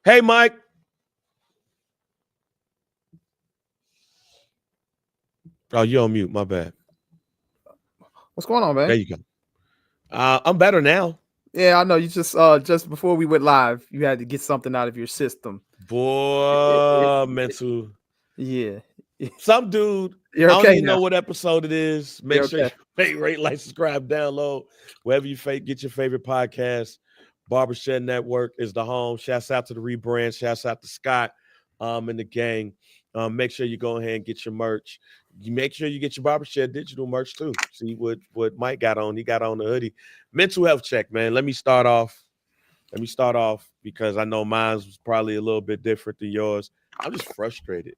Hey, Mike. Oh, you're on mute. My bad. What's going on, There man? you go. I'm better now. Yeah, I know you just before we went live, you had to get something out of your system. Boy, mental. Yeah. Some dude, You're I don't okay even know now. what episode it is. Make You're sure you okay. rate, like, subscribe, download, wherever you get your favorite podcast. Barbershop Network is the home. Shouts out to the rebrand. Shouts out to Scott and the gang. Make sure you go ahead and get your merch. You make sure you get your Barbershop digital merch too. See what Mike got on. He got on the hoodie. Mental health check, man. Let me start off. Because I know mine was probably a little bit different than yours. I'm just frustrated.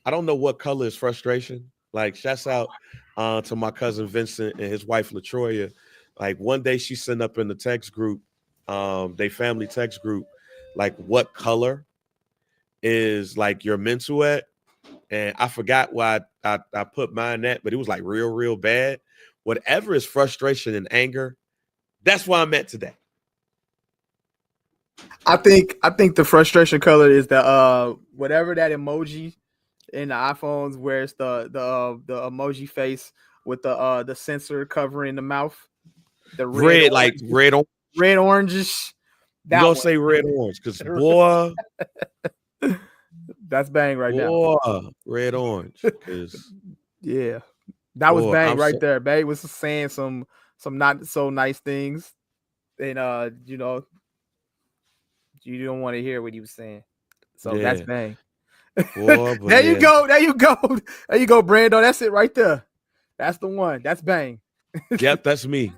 I don't know what color is frustration. Like, shouts out to my cousin Vincent and his wife Latroya. Like, one day she sent up in the text group, they family text group, like, what color is like your mental at? And I forgot why I put mine at, but it was like real, real bad. Whatever is frustration and anger, that's why I'm at today. I think the frustration color is the whatever that emoji in the iPhones where it's the emoji face with the sensor covering the mouth, the Red, like red on. red orangish. You That gonna one. say red orange? Cause That's bang right now. boy, red orange. Cause Yeah. That was boy, bang I'm right so there. Bang was saying some not so nice things. And you don't want to hear what he was saying. So that's yeah, bang. boy, but There you yeah, go. There you go. There you go, Brando. That's it right there. That's the one. That's bang. yep, that's me.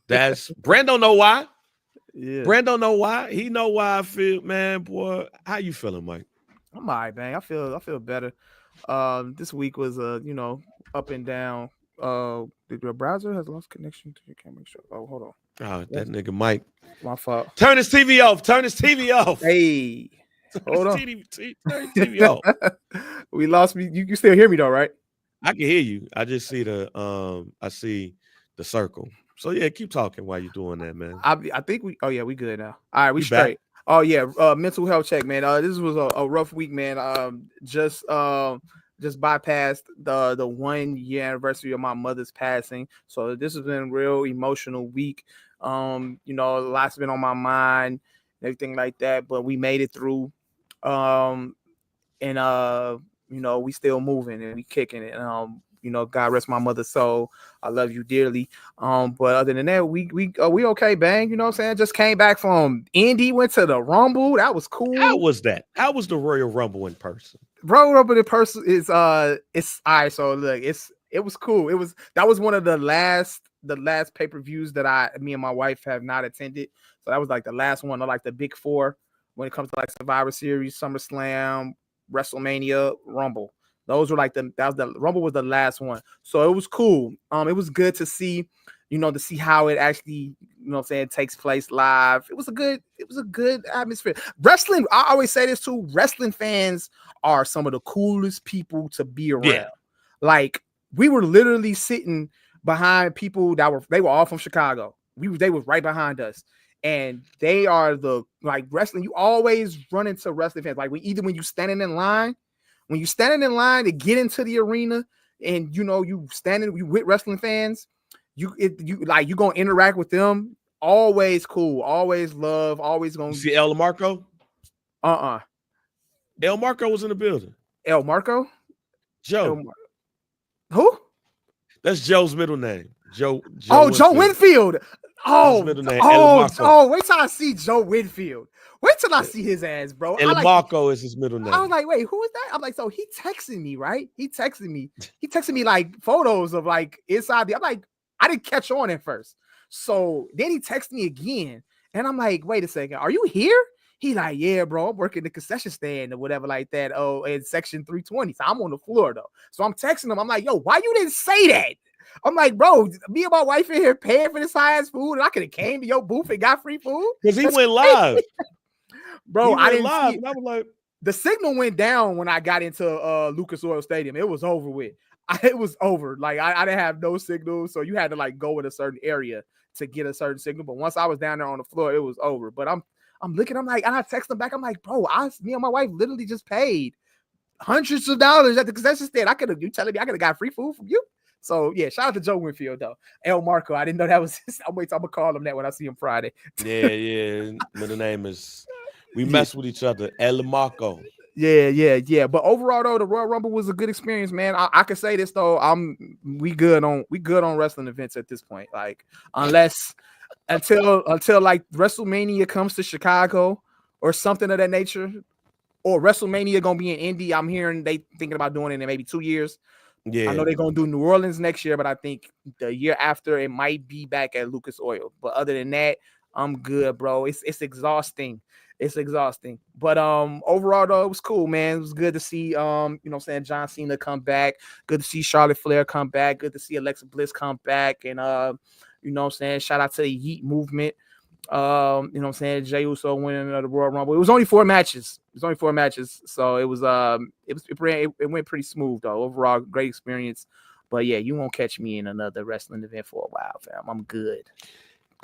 That's Brand don't know why. Yeah. Brand don't know why. He know why I feel, man. Boy, how you feeling, Mike? I'm all right, bang. I feel better. This week was up and down. The browser has lost connection to your camera. Oh, hold on. Oh, that That's nigga Mike. my fault. Turn his TV off. Turn his TV off. Hey, Turn his hold on. turn his TV off. We lost me. You can still hear me though, right? I can hear you. I just see I see the circle. So yeah, keep talking while you're doing that, man. I think we. Oh yeah, we good now. All right, we You back? straight. Oh yeah, mental health check, man. This was a rough week, man. Just bypassed the 1 year anniversary of my mother's passing, so this has been a real emotional week. A lot's been on my mind, and everything like that. But we made it through. Um, and we still moving and we kicking it. God rest my mother's soul. I love you dearly. But other than that, we okay, bang. You know what I'm saying? Just came back from Indy, went to the Rumble. That was How cool. was that? How was the Royal Rumble in person? Bro, Rumble in person is it's all right. So look, it was cool. That was one of the last pay-per-views that me and my wife have not attended. So that was like the last one of like the big four when it comes to like Survivor Series, SummerSlam, WrestleMania, Rumble. Those were like the Rumble was the last one. So it was cool. It was good to see, to see how it actually, what I'm saying, takes place live. It was a good atmosphere. Wrestling, I always say this too, wrestling fans are some of the coolest people to be Yeah. around. Like, we were literally sitting behind people they were all from Chicago. They were right behind us. And they are the like wrestling. You always run into wrestling fans. Like when you standing in line to get into the arena, and you with wrestling fans, you gonna interact with them. Always cool, always love, always You gonna see El Marco? uh-uh. El Marco was in the building. El Marco? El Joe. Mar- who? That's Joe's middle name. Joe Oh, Joe Winfield. Winfield. That's his Oh, middle name. El oh, Marco. oh, wait till I see Joe Winfield. Wait till I see his ass, bro. El Marco is his middle I was name. like, wait, who is that? I'm like, so he texting me, right? He texted me. He texted me like photos of like inside I'm like, I didn't catch on at first. So then he texted me again. And I'm like, wait a second, are you here? He like, yeah, bro, I'm working the concession stand or whatever like that. Oh, in section 320. So I'm on the floor though. So I'm texting him. I'm like, yo, why you didn't say that? I'm like, bro, me and my wife in here paying for this high ass food, and I could have came to your booth and got free food. Because he That's went crazy. live. Bro, He I went didn't see live. it. And I was like, The signal went down when I got into Lucas Oil Stadium. It was over with. It was over. Like I didn't have no signal, so you had to like go in a certain area to get a certain signal. But once I was down there on the floor, it was over. But I'm looking, I'm like, and I text him back. I'm like, bro, me and my wife literally just paid hundreds of dollars at the concession stand. You telling me I could have got free food from you? So yeah, shout out to Joe Winfield though. El Marco, I didn't know that was his. I'm gonna call him that when I see him Friday. Yeah. Middle name is, we Yeah. mess with each other. El Marco. Yeah. But overall though, the Royal Rumble was a good experience, man. I can say this though, we good on wrestling events at this point. Like until like WrestleMania comes to Chicago or something of that nature, or WrestleMania gonna be in Indy. I'm hearing they thinking about doing it in maybe 2 years. I know Yeah. they're gonna do New Orleans next year, but I think the year after it might be back at Lucas Oil. But other than that, I'm good, bro. It's exhausting. It's exhausting. But overall though, it was cool, man. It was good to see John Cena come back. Good to see Charlotte Flair come back. Good to see Alexa Bliss come back. And shout out to the Yeet movement. Jey Uso winning the Royal Rumble. It was only 4 matches. So it went pretty smooth though. Overall, great experience. But yeah, you won't catch me in another wrestling event for a while, fam. I'm good.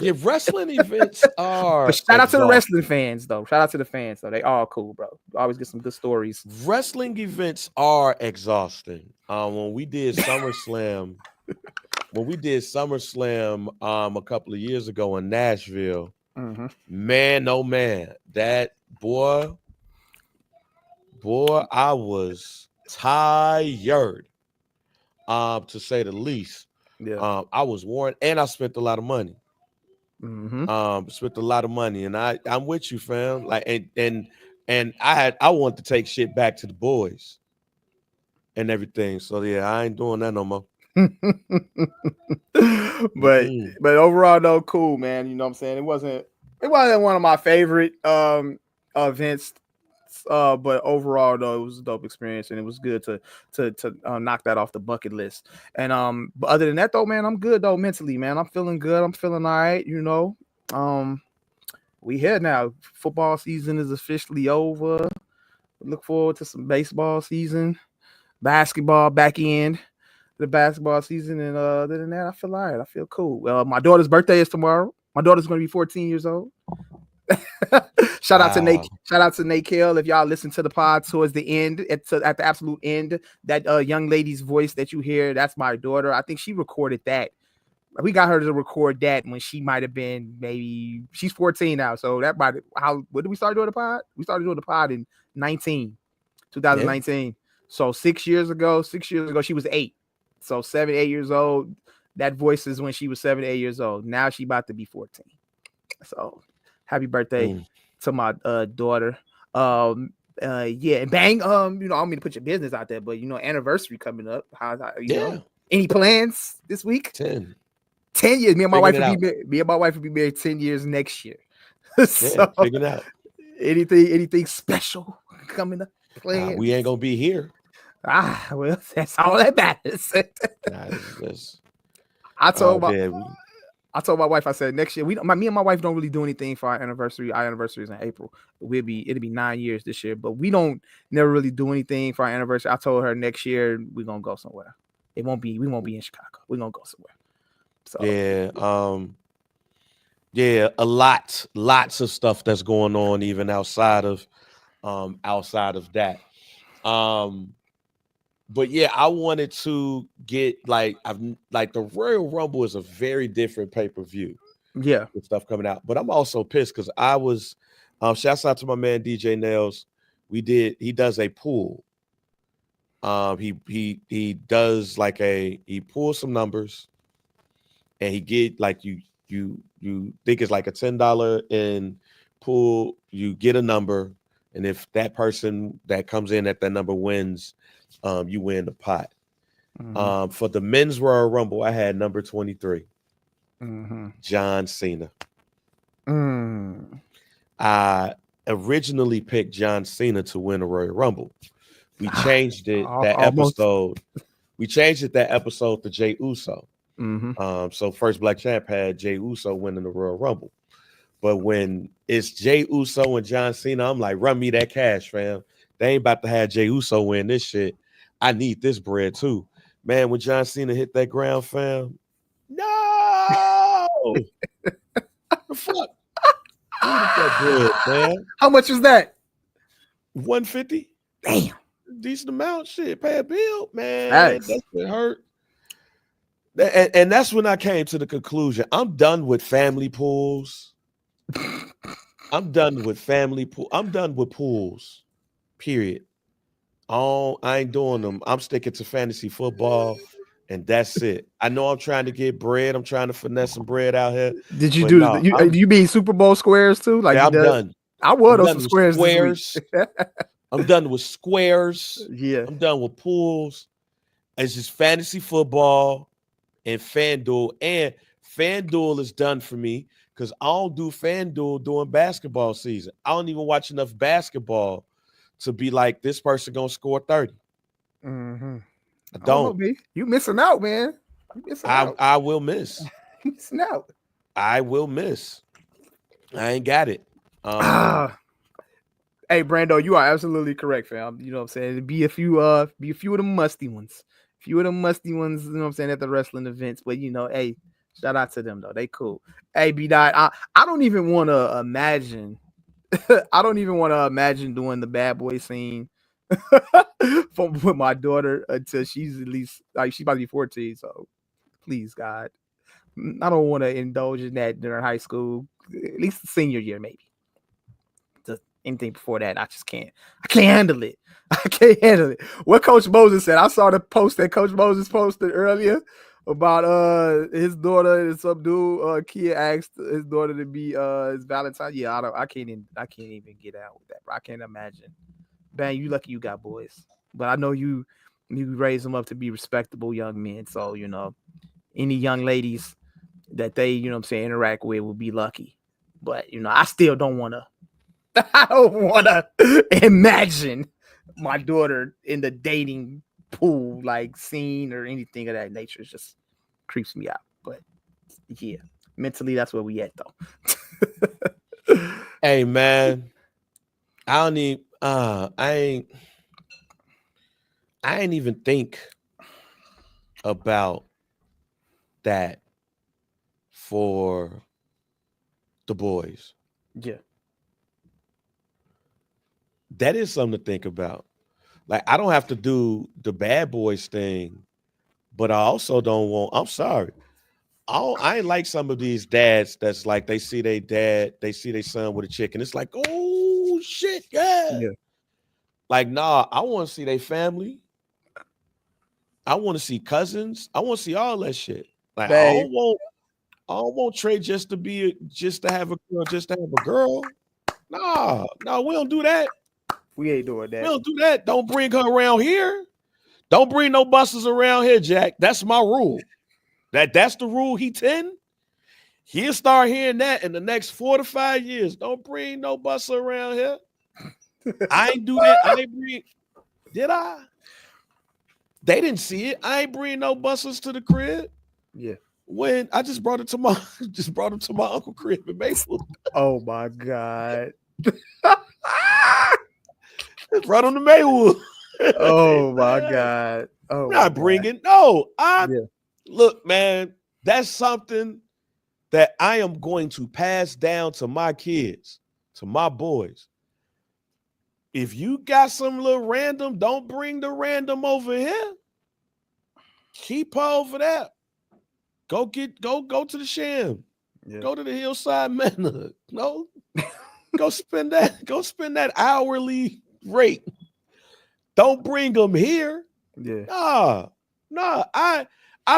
Yeah, wrestling events are But shout out to the wrestling fans though. Shout out to the fans though. They all cool, bro. You always get some good stories. Wrestling events are exhausting. When we did SummerSlam, a couple of years ago in Nashville, man, oh man, that boy, I was tired, to say the least. Yeah. I was worn, and I spent a lot of money. Spent a lot of money, and I'm with you, fam. Like, and I want to take shit back to the boys and everything. So yeah, I ain't doing that no more. but overall though, cool, man. You know what I'm saying? It wasn't one of my favorite events. But overall though, it was a dope experience, and it was good to knock that off the bucket list. And but other than that though, man, I'm good though mentally, man. I'm feeling good. I'm feeling all right. We here now. Football season is officially over. Look forward to some baseball season, basketball back in the basketball season, and other than that, I feel all right. I feel cool. Well, my daughter's birthday is tomorrow. My daughter's going to be 14 years old. Shout out to Nate Kale. If y'all listen to the pod towards the end, at the absolute end, that young lady's voice that you hear, that's my daughter. I think she recorded that. We got her to record that when she might have been, maybe she's 14 now. So that might, when did we start doing the pod? We started doing the pod in 2019. Yeah. So 6 years ago, she was 8. So 7, 8 years old. That voice is when she was 7, 8 years old. Now she about to be 14. So happy birthday to my daughter. And bang. I don't mean to put your business out there, but anniversary coming up. Any plans this week? 10 years. Me and my wife will be married 10 years next year. So figure it out. Anything special coming up? Plans? We ain't gonna be here. Well, that's all that matters. I told my wife, I said next year me and my wife don't really do anything for our anniversary. Our anniversary is in April. It'll be 9 years this year, but we don't never really do anything for our anniversary. I told her next year we're gonna go somewhere. We won't be in Chicago. We're gonna go somewhere. So lots of stuff that's going on even outside of that. But yeah, I wanted to get the Royal Rumble is a very different pay-per-view. Yeah, with stuff coming out. But I'm also pissed because I was shouts out to my man DJ Nails. He does a pool. He does he pulls some numbers, and he get you think it's like a $10 in pool. You get a number, and if that person that comes in at that number wins, you win the pot. For the men's Royal Rumble, I had number 23, John Cena. I originally picked John Cena to win a Royal Rumble. We changed it episode. We changed it that episode to Jey Uso. So first Black Champ had Jey Uso winning the Royal Rumble. But when it's Jey Uso and John Cena, I'm like, run me that cash, fam. They ain't about to have Jey Uso win this shit. I need this bread too. Man, when John Cena hit that ground, fam, no! The fuck? Needed that bread, man. How much was that? 150. Damn. Decent amount. Shit, pay a bill, man. Facts. That shit hurt. And that's when I came to the conclusion. I'm done with family pools. I'm done with family pool. I'm done with pools. Period. Oh, I ain't doing them. I'm sticking to fantasy football, and that's it. I know I'm trying to get bread. I'm trying to finesse some bread out here, Did you but do no, you mean Super Bowl squares too? Like yeah, you I'm done? done. I wore I'm those done for with squares this week. squares. I'm done with squares. Yeah. I'm done with pools. It's just fantasy football and FanDuel. And FanDuel is done for me because I don't do FanDuel during basketball season. I don't even watch enough basketball to be like, this person gonna score 30. Mm-hmm. I I don't know, don't. B. You missing out, man. You missing out. I will miss. You missing out. I will miss. I ain't got it. Hey, Brando, you are absolutely correct, fam. You know what I'm saying? Be a few of them musty ones. A few of them musty ones, you know what I'm saying, at the wrestling events. But hey, shout out to them though. They cool. Hey, B Dot, I don't even want to imagine. I don't even want to imagine doing the bad boy scene with my daughter until she's at least like she's about to be 14. So please, God. I don't want to indulge in that during high school, at least the senior year, maybe. Anything before that, I just can't. I can't handle it. I can't handle it. What Coach Moses said, I saw the post that Coach Moses posted earlier about his daughter and some dude kid asked his daughter to be his Valentine. Yeah, I can't even get out with that, bro. I can't imagine. Man, you lucky you got boys. But I know you raise them up to be respectable young men. So, any young ladies that they, interact with will be lucky. But, I still don't want to. I don't want to imagine my daughter in the dating pool, like scene or anything of that nature. It just creeps me out. But yeah, mentally, that's where we at, though. Hey, man, I don't need. I ain't even think about that for the boys. Yeah. That is something to think about. Like, I don't have to do the bad boys thing, but I also don't want. I'm sorry. I ain't like some of these dads that's like they see they see their son with a chick, and it's like, oh shit, yeah. Yeah. Like, nah, I want to see their family. I want to see cousins. I want to see all that shit. Like, Babe. I don't want Trey just to have a girl, just to have a girl. Nah, no, we don't do that. We ain't doing that. We don't do that. Don't bring her around here. Don't bring no busters around here, Jack. That's my rule. That's the rule. He 10. He'll start hearing that in the next 4 to 5 years. Don't bring no buster around here. I ain't do that. I ain't bring. Did I? They didn't see it. I ain't bring no busters to the crib. Yeah. When I just brought it to my uncle crib in Mayfield. Oh my God. Brought him to Maywood. Oh my God. Oh, not bringing. No, Yeah. Look, man. That's something that I am going to pass down to my kids, to my boys. If you got some little random, don't bring the random over here. Keep her over there. Go to the sham. Yeah. Go to the hillside manor. No, go spend that hourly rate. Don't bring them here. Yeah. Nah. I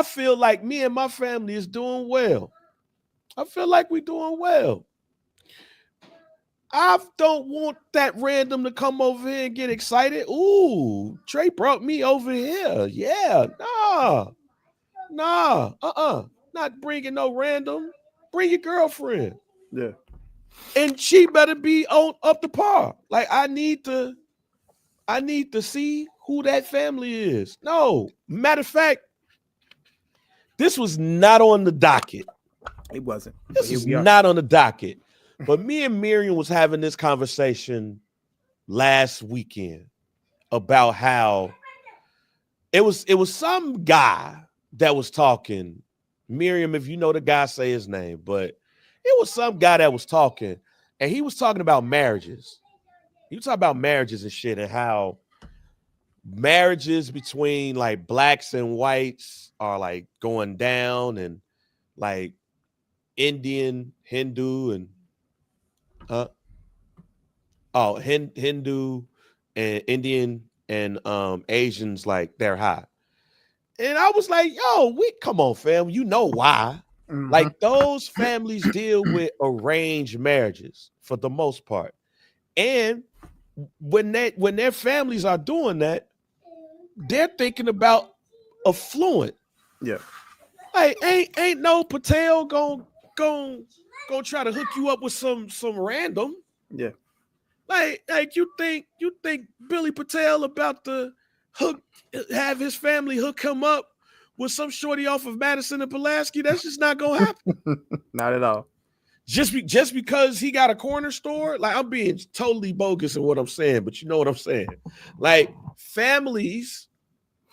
feel like me and my family is doing well. I feel like we're doing well. I don't want that random to come over here and get excited. Ooh, Trey brought me over here. Yeah, nah, not bringing no random. Bring your girlfriend. Yeah. And she better be on up to par. Like, I need to see who that family is. No, matter of fact, this was not on the docket. It wasn't. This is not on the docket. But me and Miriam was having this conversation last weekend about how it was some guy that was talking. Miriam, if you know the guy, say his name, but it was some guy that was talking, and he was talking about marriages. He was talking about marriages and shit, and how marriages between like blacks and whites are like going down, and like Indian, Hindu, and Hindu and Indian and Asians, like they're high. And I was like, yo, we come on, fam. You know why? Like those families deal with arranged marriages for the most part. And when their families are doing that, they're thinking about affluent. Yeah. Like ain't no Patel gonna try to hook you up with some random. Yeah. Like you think Billy Patel about to have his family hook him up with some shorty off of Madison and Pulaski? That's just not gonna happen. Not at all. Just because he got a corner store. Like, I'm being totally bogus in what I'm saying, but you know what I'm saying. Like, families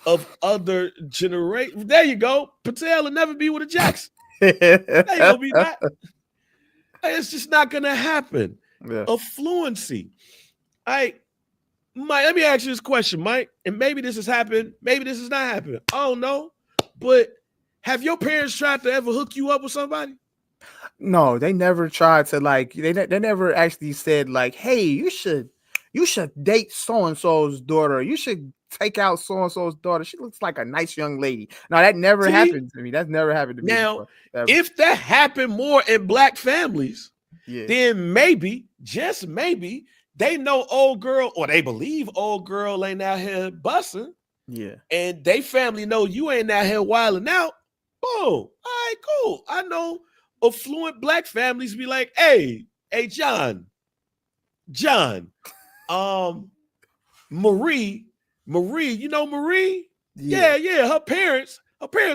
of other generations. There you go. Patel will never be with a Jackson. There you go, be that. It's just not gonna happen. Yeah. Affluency. Mike, let me ask you this question, Mike. And maybe this has happened. Maybe this has not happened. I don't know. But have your parents tried to ever hook you up with somebody? No, they never tried to, like, they never actually said like, hey, you should date so and so's daughter. You should take out so and so's daughter. She looks like a nice young lady. No, that never happened to me. That's never happened to me. Now, before. If that happened more in black families, yeah, then maybe, just maybe, they know old girl, or they believe old girl ain't out here bussing. Yeah. And they family know you ain't out here wilding out. Boom. All right, cool. I know affluent black families be like, hey, John, Marie, you know Marie? Yeah, her parents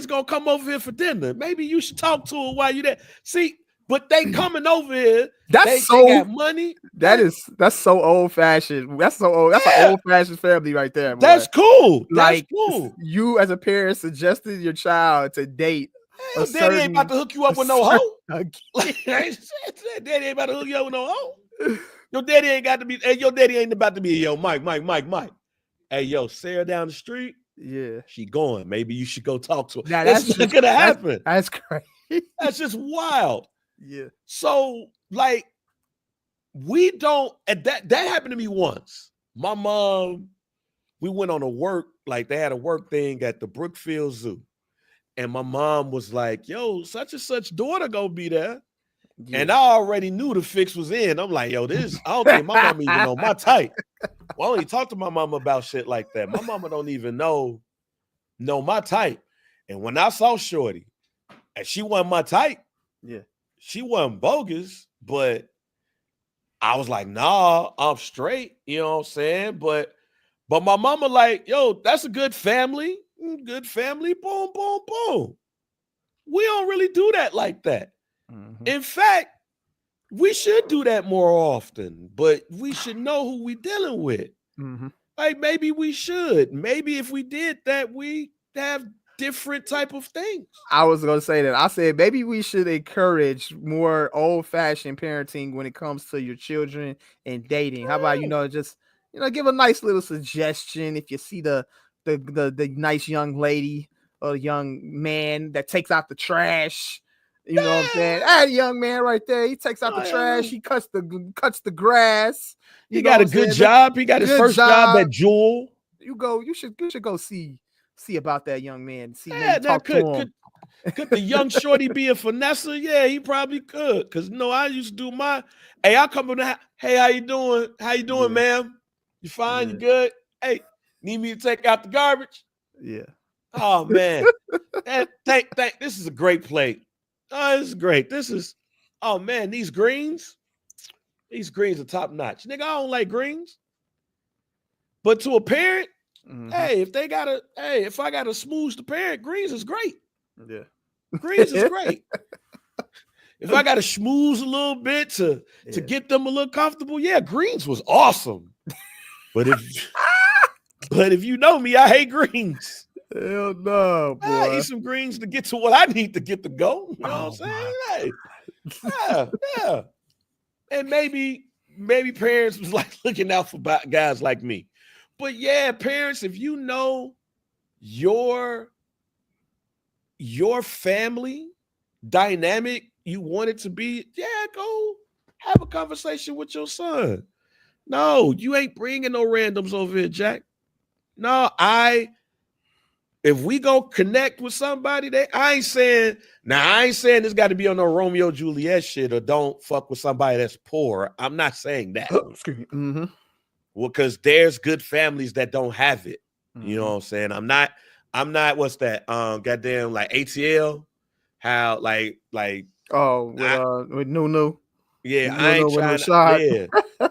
gonna come over here for dinner. Maybe you should talk to her while you there. See, but they coming over here. They got money. That's so old fashioned. That's so old. That's an old fashioned family right there. Boy. That's cool. Like, that's cool. You as a parent suggested your child to date. Your daddy ain't about to hook you up with no hoe. Daddy ain't about to hook you up with no hoe. Your daddy ain't got to be. Hey, your daddy ain't about to be. Yo, Mike. Hey, yo, Sarah down the street. Yeah, she going. Maybe you should go talk to her. Now, that's not gonna happen. That's crazy. That's just wild. Yeah. So, like, we don't. And that happened to me once. My mom, we went on a work. Like, they had a work thing at the Brookfield Zoo. And my mom was like, yo, such and such daughter gonna be there. Yeah. And I already knew the fix was in. I'm like, yo, I don't think my mama even know my type. Well, I only talk to my mama about shit like that. My mama don't even know my type. And when I saw Shorty, and she wasn't my type, yeah, she wasn't bogus, but I was like, nah, I'm straight. You know what I'm saying? But my mama like, yo, that's a good family. Good family, boom, boom, boom. We don't really do that like that. Mm-hmm. In fact, we should do that more often, but we should know who we dealing with. Mm-hmm. Like, maybe we should. Maybe if we did that, we have different type of things. I was going to say that. I said maybe we should encourage more old-fashioned parenting when it comes to your children and dating. How about, just, give a nice little suggestion if you see the nice young lady or young man that takes out the trash. You know what I'm saying? That young man right there, he takes out the trash. He cuts the grass. He got a good job. He got his first job at Jewel. You should go see about that young man. See, talk to him. Could the young shorty be a finesser? Yeah, he probably could. Cause I used to do my. Hey, I come in the house. Hey, how you doing? How you doing, ma'am? You fine? You good? Hey, need me to take out the garbage? Yeah. Oh man, this is a great plate. Oh, this is great. Oh man, these greens are top notch. Nigga, I don't like greens. But to a parent, hey, if I gotta smooze the parent, greens is great. Yeah. Greens is great. If I gotta schmooze a little bit to get them a little comfortable, yeah, greens was awesome. But if you know me, I hate greens. Hell no, boy. I eat some greens to get to what I need to get to go. You know what I'm saying? Hey, yeah. And maybe parents was like looking out for guys like me. But yeah, parents, if you know your family dynamic you want it to be, yeah, go have a conversation with your son. No, you ain't bringing no randoms over here, Jack. No, if we go connect with somebody, I ain't saying this got to be on no Romeo Juliet shit or don't fuck with somebody that's poor. I'm not saying that. Excuse me. Mm-hmm. Well, because there's good families that don't have it. Mm-hmm. You know what I'm saying? I'm not, what's that? Goddamn, like ATL. How like with Nunu. yeah, I ain't trying to,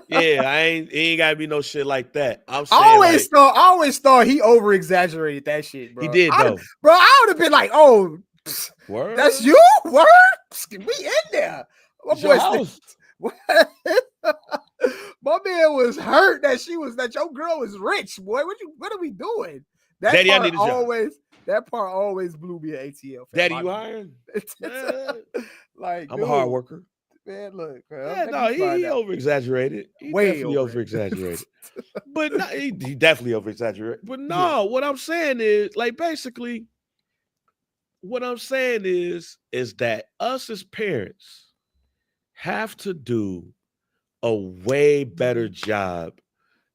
it ain't gotta be no shit like that. I'm saying I always thought he over exaggerated that shit, bro. He did though. Bro, I would have been like, oh, word? That's you? Word? We in there. My house. My man was hurt that your girl was rich, boy. What are we doing? Daddy, I need a job. That part always blew me an ATL. Daddy, you hiring? Like, I'm a hard worker. Man, look, yeah, no, he over exaggerated. He definitely over exaggerated. But no, he definitely over exaggerated. But no, what I'm saying is, like, basically, what I'm saying is that us as parents have to do a way better job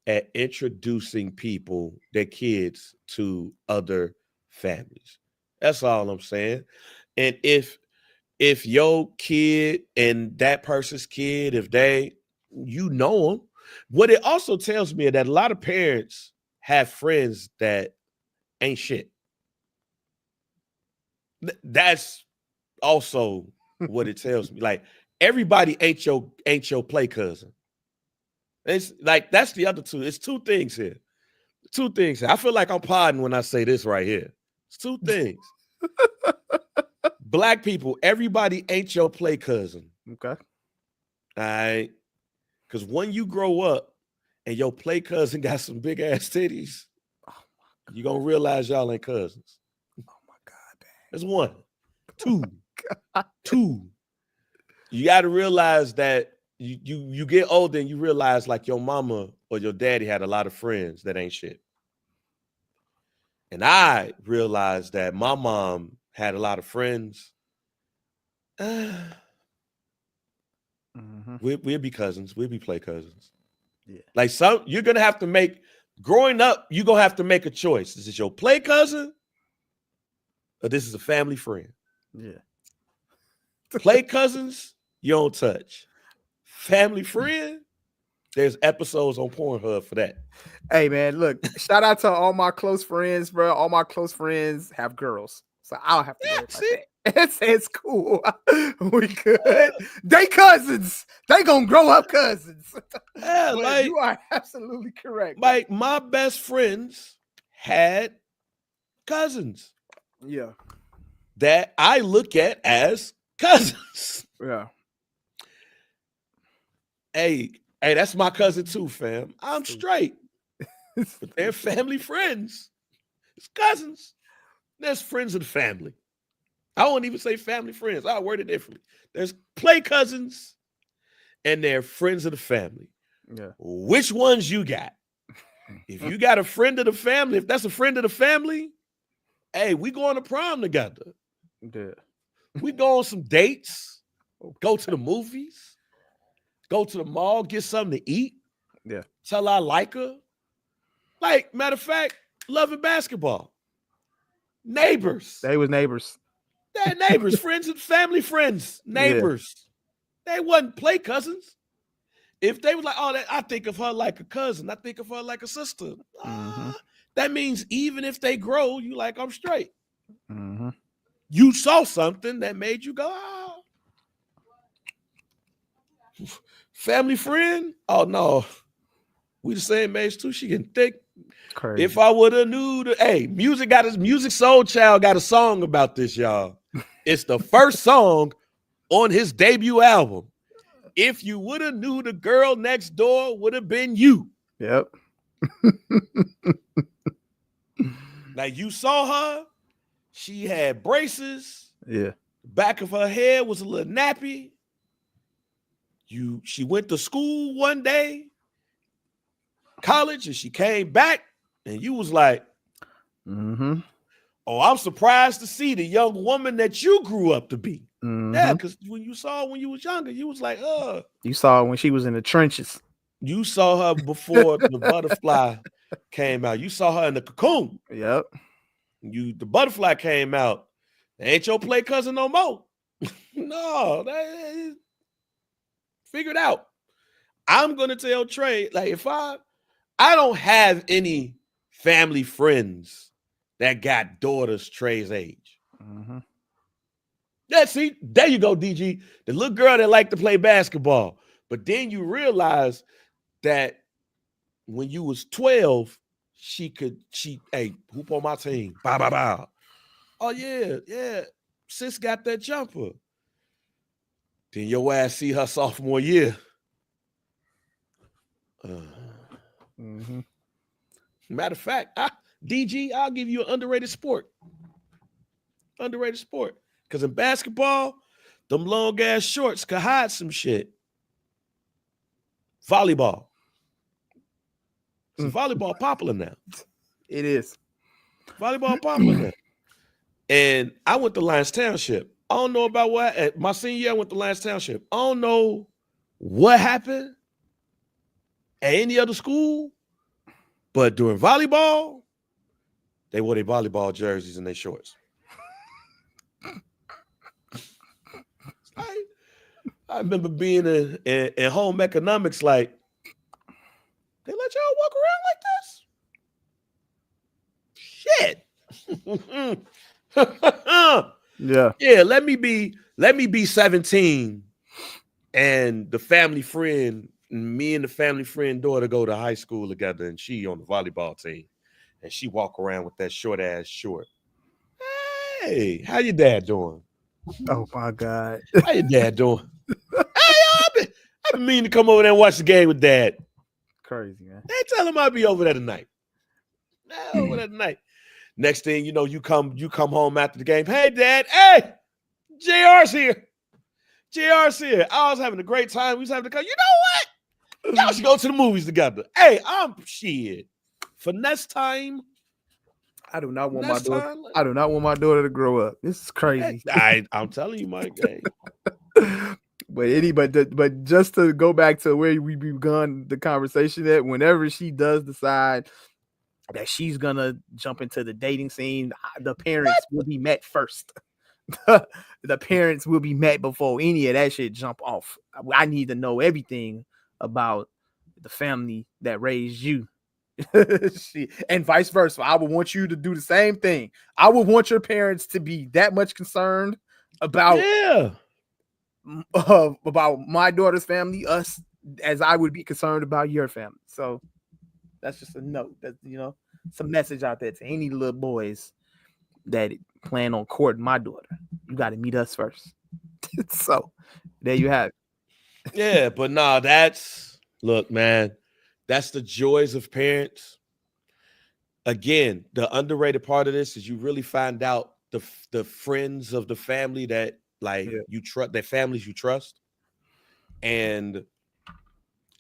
at introducing people, their kids, to other families. That's all I'm saying. And if your kid and that person's kid, if you know them, what it also tells me is that a lot of parents have friends that ain't shit. That's also what it tells me. Like, everybody ain't your play cousin. It's like, that's the other two. It's two things here. I feel like I'm podding when I say this right here. It's two things. Black people, everybody ain't your play cousin. Okay. All right. Because when you grow up and your play cousin got some big ass titties, you're going to realize y'all ain't cousins. Oh my God. Dang. That's one. Two. You got to realize that you get older and you realize, like, your mama or your daddy had a lot of friends that ain't shit. And I realized that my mom had a lot of friends. We'll be cousins. We'll be play cousins. Yeah. Like, you're going to have to make, growing up, you're going to have to make a choice. Is this your play cousin or this is a family friend? Yeah. Play cousins, you don't touch. Family friend, there's episodes on Pornhub for that. Hey, man, look, shout out to all my close friends, bro. All my close friends have girls, so I don't have to worry about that. It's cool. We good. They cousins. They gonna grow up cousins. Yeah, like, you are absolutely correct. Like, my best friends had cousins. Yeah. That I look at as cousins. Yeah. Hey, that's my cousin too, fam. I'm straight. But they're family friends. It's cousins. There's friends of the family. I won't even say family friends. I'll word it differently. There's play cousins and they're friends of the family. Yeah. Which ones you got? If you got a friend of the family, if that's a friend of the family, hey, we go on a prom together. Yeah. We go on some dates, go to the movies, go to the mall, get something to eat. Yeah. Tell I like her. Like, matter of fact, loving basketball. Neighbors. They was neighbors. They're neighbors, friends and family friends. Neighbors. Yeah. They wasn't play cousins. If they was like, oh, I think of her like a cousin. I think of her like a sister. That means even if they grow, you like, I'm straight. Mm-hmm. You saw something that made you go, oh. Family friend? Oh, no. We the same age too. She getting thick. Crazy. If I would have knew Music Soul Child got a song about this, y'all. It's the first song on his debut album. If you would have knew the girl next door would have been you. Yep. Now, you saw her. She had braces. Yeah. The back of her hair was a little nappy. She went to school one day, college, and she came back, and you was like, Mm-hmm. oh, I'm surprised to see the young woman that you grew up to be. Mm-hmm. Yeah, because when you saw her when you was younger, you was like, You saw her when she was in the trenches. you saw her before the butterfly came out. You saw her in the cocoon. Yep. The butterfly came out. Ain't your play cousin no more. No, figured out. I'm gonna tell Trey, like, if I don't have any family friends that got daughters Trey's age. Mm-hmm. Yeah, see, there you go, DG. The little girl that liked to play basketball. But then you realize that when you was 12, hey, hoop on my team. Bow, bow, bow. Oh, yeah. Sis got that jumper. Then your ass see her sophomore year. Mm-hmm. Matter of fact, DG, I'll give you an underrated sport. Underrated sport. Because in basketball, them long ass shorts could hide some shit. Volleyball. See, volleyball popular now. It is. Volleyball popular now. And I went to Lions Township. I don't know about what. My senior year, I went to Lions Township. I don't know what happened at any other school, but during volleyball, they wore their volleyball jerseys and their shorts. I remember being in home economics, like, they let y'all walk around like this? Shit. Yeah, let me be 17 and the family friend, me and the family friend daughter go to high school together, and she on the volleyball team, and she walk around with that short ass short. Hey, how your dad doing? Oh my God. How your dad doing? Hey, I've been meaning to come over there and watch the game with Dad. Crazy, man. They tell him I'll be over there tonight. Over there tonight. Next thing you know, you come home after the game. Hey, Dad. Hey, JR's here. JR's here. I was having a great time. We was having a you know what? Y'all should go to the movies together. Hey, I'm shit. Finesse time. I do not want my daughter. I do not want my daughter to grow up. This is crazy. I'm telling you, Mike. Hey. But just to go back to where we begun the conversation, that whenever she does decide that she's gonna jump into the dating scene, the parents will be met first. The parents will be met before any of that shit jump off. I need to know everything about the family that raised you. And vice versa. I would want you to do the same thing. I would want your parents to be that much concerned about about my daughter's family, us, as I would be concerned about your family. So that's just a note. That, you know, it's a message out there to any little boys that plan on courting my daughter. You got to meet us first. So there you have it. Yeah, but nah, look, man, that's the joys of parents. Again, the underrated part of this is you really find out the friends of the family that you trust, their families you trust, and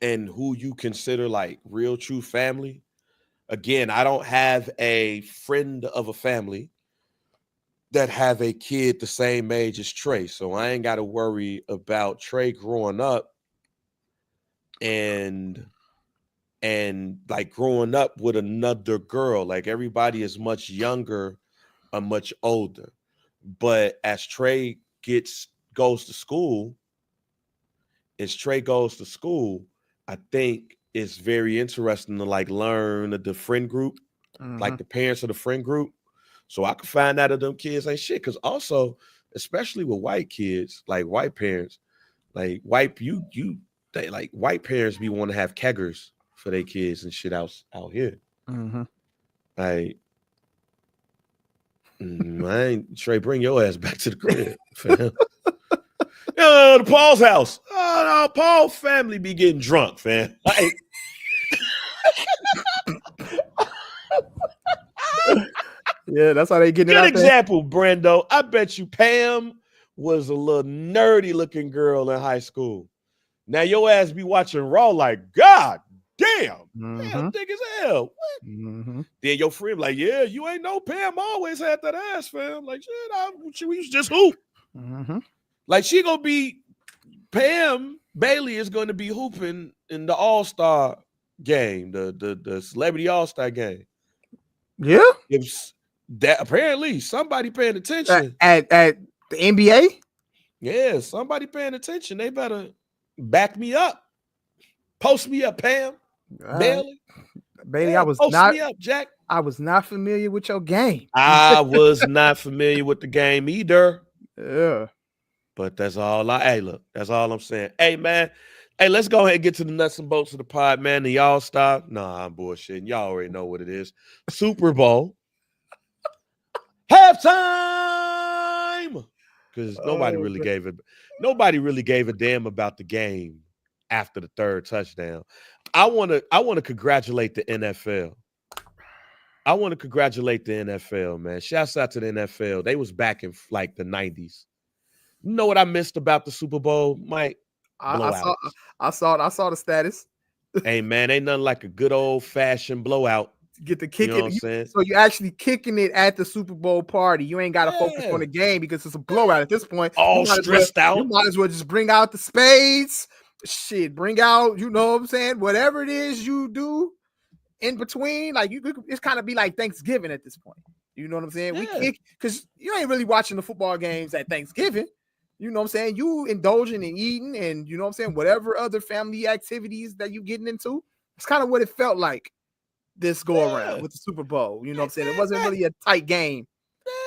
who you consider like real true family. Again, I don't have a friend of a family that have a kid the same age as Trey, so I ain't got to worry about Trey growing up and like growing up with another girl. Like, everybody is much younger or much older. But as Trey goes to school, I think it's very interesting to like learn the friend group, like the parents of the friend group. So I can find out that them kids ain't shit. Cause also, especially with white kids, like white parents, like white parents be want to have keggers for their kids and shit out here. Like, Trey, bring your ass back to the crib, fam. The Paul's house. Oh, no, Paul family be getting drunk, fam. Like, yeah, that's how they get it. Good example, Brando. I bet you Pam was a little nerdy looking girl in high school. Now your ass be watching Raw like, God damn, Mm-hmm. thick as hell. What? Mm-hmm. Then your friend like, yeah, you ain't know Pam always had that ass, fam. Like, shit, we used to just hoop. Mm-hmm. Like she gonna be Pam Bailey is going to be hooping in the All-Star game, the Celebrity All-Star game. Yeah. If that apparently somebody paying attention. At the NBA. Yeah, somebody paying attention. They better back me up. Post me up, Pam Bailey. Bailey, Yeah, post me up, Jack. I was not familiar with your game. I was not familiar with the game either. Yeah. But that's all hey, look, that's all I'm saying. Hey, man. Hey, let's go ahead and get to the nuts and bolts of the pod, man. The All-Star. Nah, I'm bullshitting. Y'all already know what it is. Super Bowl. Halftime. Because nobody really gave a damn about the game after the third touchdown. I want to congratulate the NFL. Man. Shouts out to the NFL. They was back in like the 90s. You know what I missed about the Super Bowl, Mike? I saw the status. Hey, man, ain't nothing like a good old-fashioned blowout. Get the kick You know what I'm saying? So you're actually kicking it at the Super Bowl party. You ain't got to focus on the game because it's a blowout at this point. All stressed out. You might as well just bring out the spades. Shit, bring out, you know what I'm saying? Whatever it is you do in between, like it's kind of be like Thanksgiving at this point. You know what I'm saying? Yeah. We kick because you ain't really watching the football games at Thanksgiving. You know what I'm saying? You indulging and eating and you know what I'm saying? Whatever other family activities that you getting into. It's kind of what it felt like this go around with the Super Bowl. You know what I'm saying? It wasn't really a tight game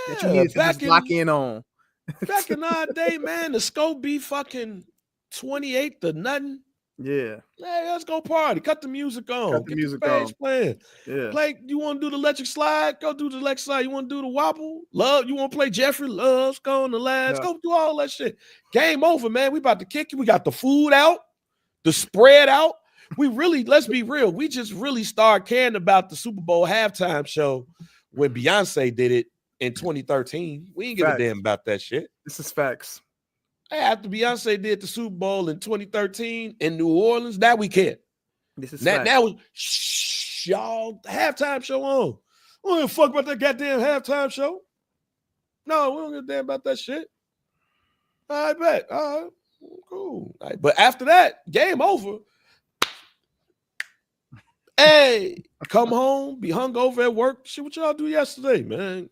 that you needed to just lock in on. Back in our day, man, the scope be fucking 28 to nothing. Yeah. Hey, let's go party. Cut the music on. Cut the music on. Playing. Yeah. Play. You want to do the electric slide? Go do the electric slide. You want to do the wobble? Love. You want to play Jeffrey Love's go on the lads? Go do all that shit. Game over, man. We about to kick you. We got the food out, the spread out. We really, let's be real. We just really started caring about the Super Bowl halftime show when Beyonce did it in 2013. We ain't give a damn about that shit. This is facts. After Beyonce did the Super Bowl in 2013 in New Orleans, now we care. This is now y'all halftime show on. We don't give a fuck about that goddamn halftime show. No, we don't give a damn about that shit. I bet. All right, cool. All right. But after that, game over. Hey, come home, be hungover at work. Shit, what y'all do yesterday, man?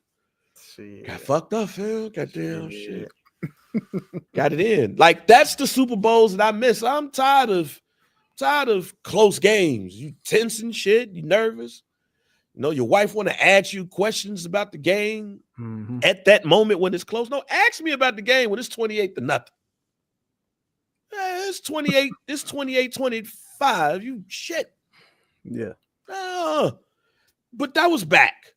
Shit. Got fucked up, fam. Goddamn shit. Got it in. Like, that's the Super Bowls that I miss. I'm tired of close games. You tense and shit. You nervous. You know, your wife want to ask you questions about the game at that moment when it's close. No, ask me about the game when it's 28 to nothing. It's 28, 25. You shit. Yeah. But that was back.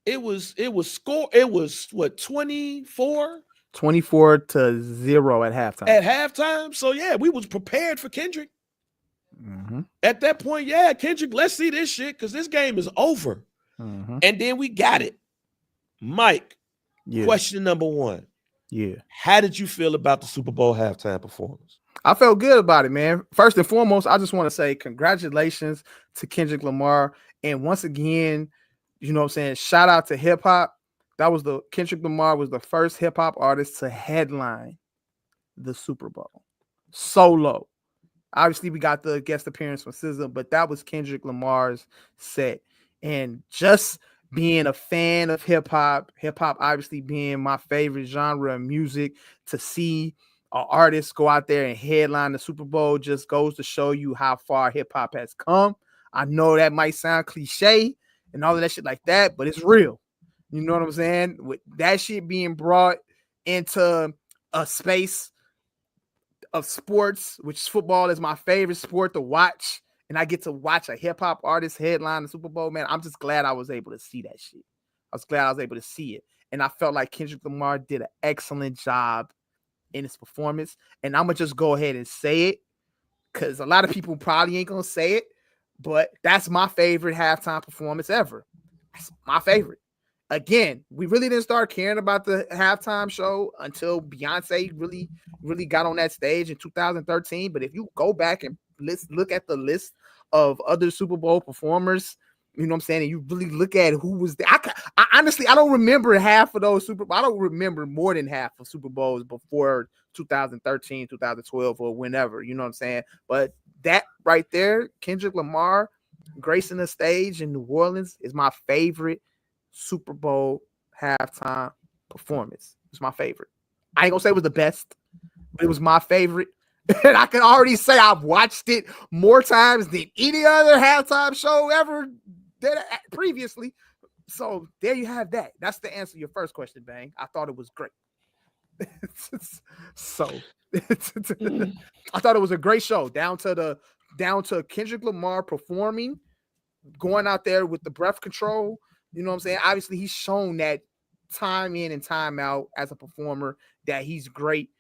It was what, 24? 24-0 at halftime. So yeah, we was prepared for Kendrick. At that point, yeah, Kendrick, let's see this shit because this game is over. And then we got it. Mike, question number one. Yeah. How did you feel about the Super Bowl halftime performance? I felt good about it, man. First and foremost, I just want to say congratulations to Kendrick Lamar. And once again, you know what I'm saying, shout out to hip hop. Kendrick Lamar was the first hip hop artist to headline the Super Bowl solo. Obviously, we got the guest appearance from SZA, but that was Kendrick Lamar's set. And just being a fan of hip hop obviously being my favorite genre of music, to see an artist go out there and headline the Super Bowl just goes to show you how far hip hop has come. I know that might sound cliche and all of that shit like that, but it's real. You know what I'm saying? With that shit being brought into a space of sports, which football is my favorite sport to watch, and I get to watch a hip hop artist headline the Super Bowl, man, I'm just glad I was able to see that shit. I was glad I was able to see it. And I felt like Kendrick Lamar did an excellent job in his performance. And I'm going to just go ahead and say it because a lot of people probably ain't going to say it, but that's my favorite halftime performance ever. That's my favorite. again, we really didn't start caring about the halftime show until Beyonce really got on that stage in 2013. But if you go back and look at the list of other Super Bowl performers, you know what I'm saying, and you really look at who was there. I honestly, I don't remember half of those I don't remember more than half of Super Bowls before 2013, 2012, or whenever, you know what I'm saying? But that right there, Kendrick Lamar gracing the stage in New Orleans is my favorite Super Bowl halftime performance. It's my favorite. I ain't gonna say it was the best, but it was my favorite. And I can already say I've watched it more times than any other halftime show ever did previously. So there you have that. That's the answer to your first question, Bang. I thought it was great. So I thought it was a great show, down to Kendrick Lamar performing, going out there with the breath control. You know what I'm saying? Obviously, he's shown that time in and time out as a performer that he's great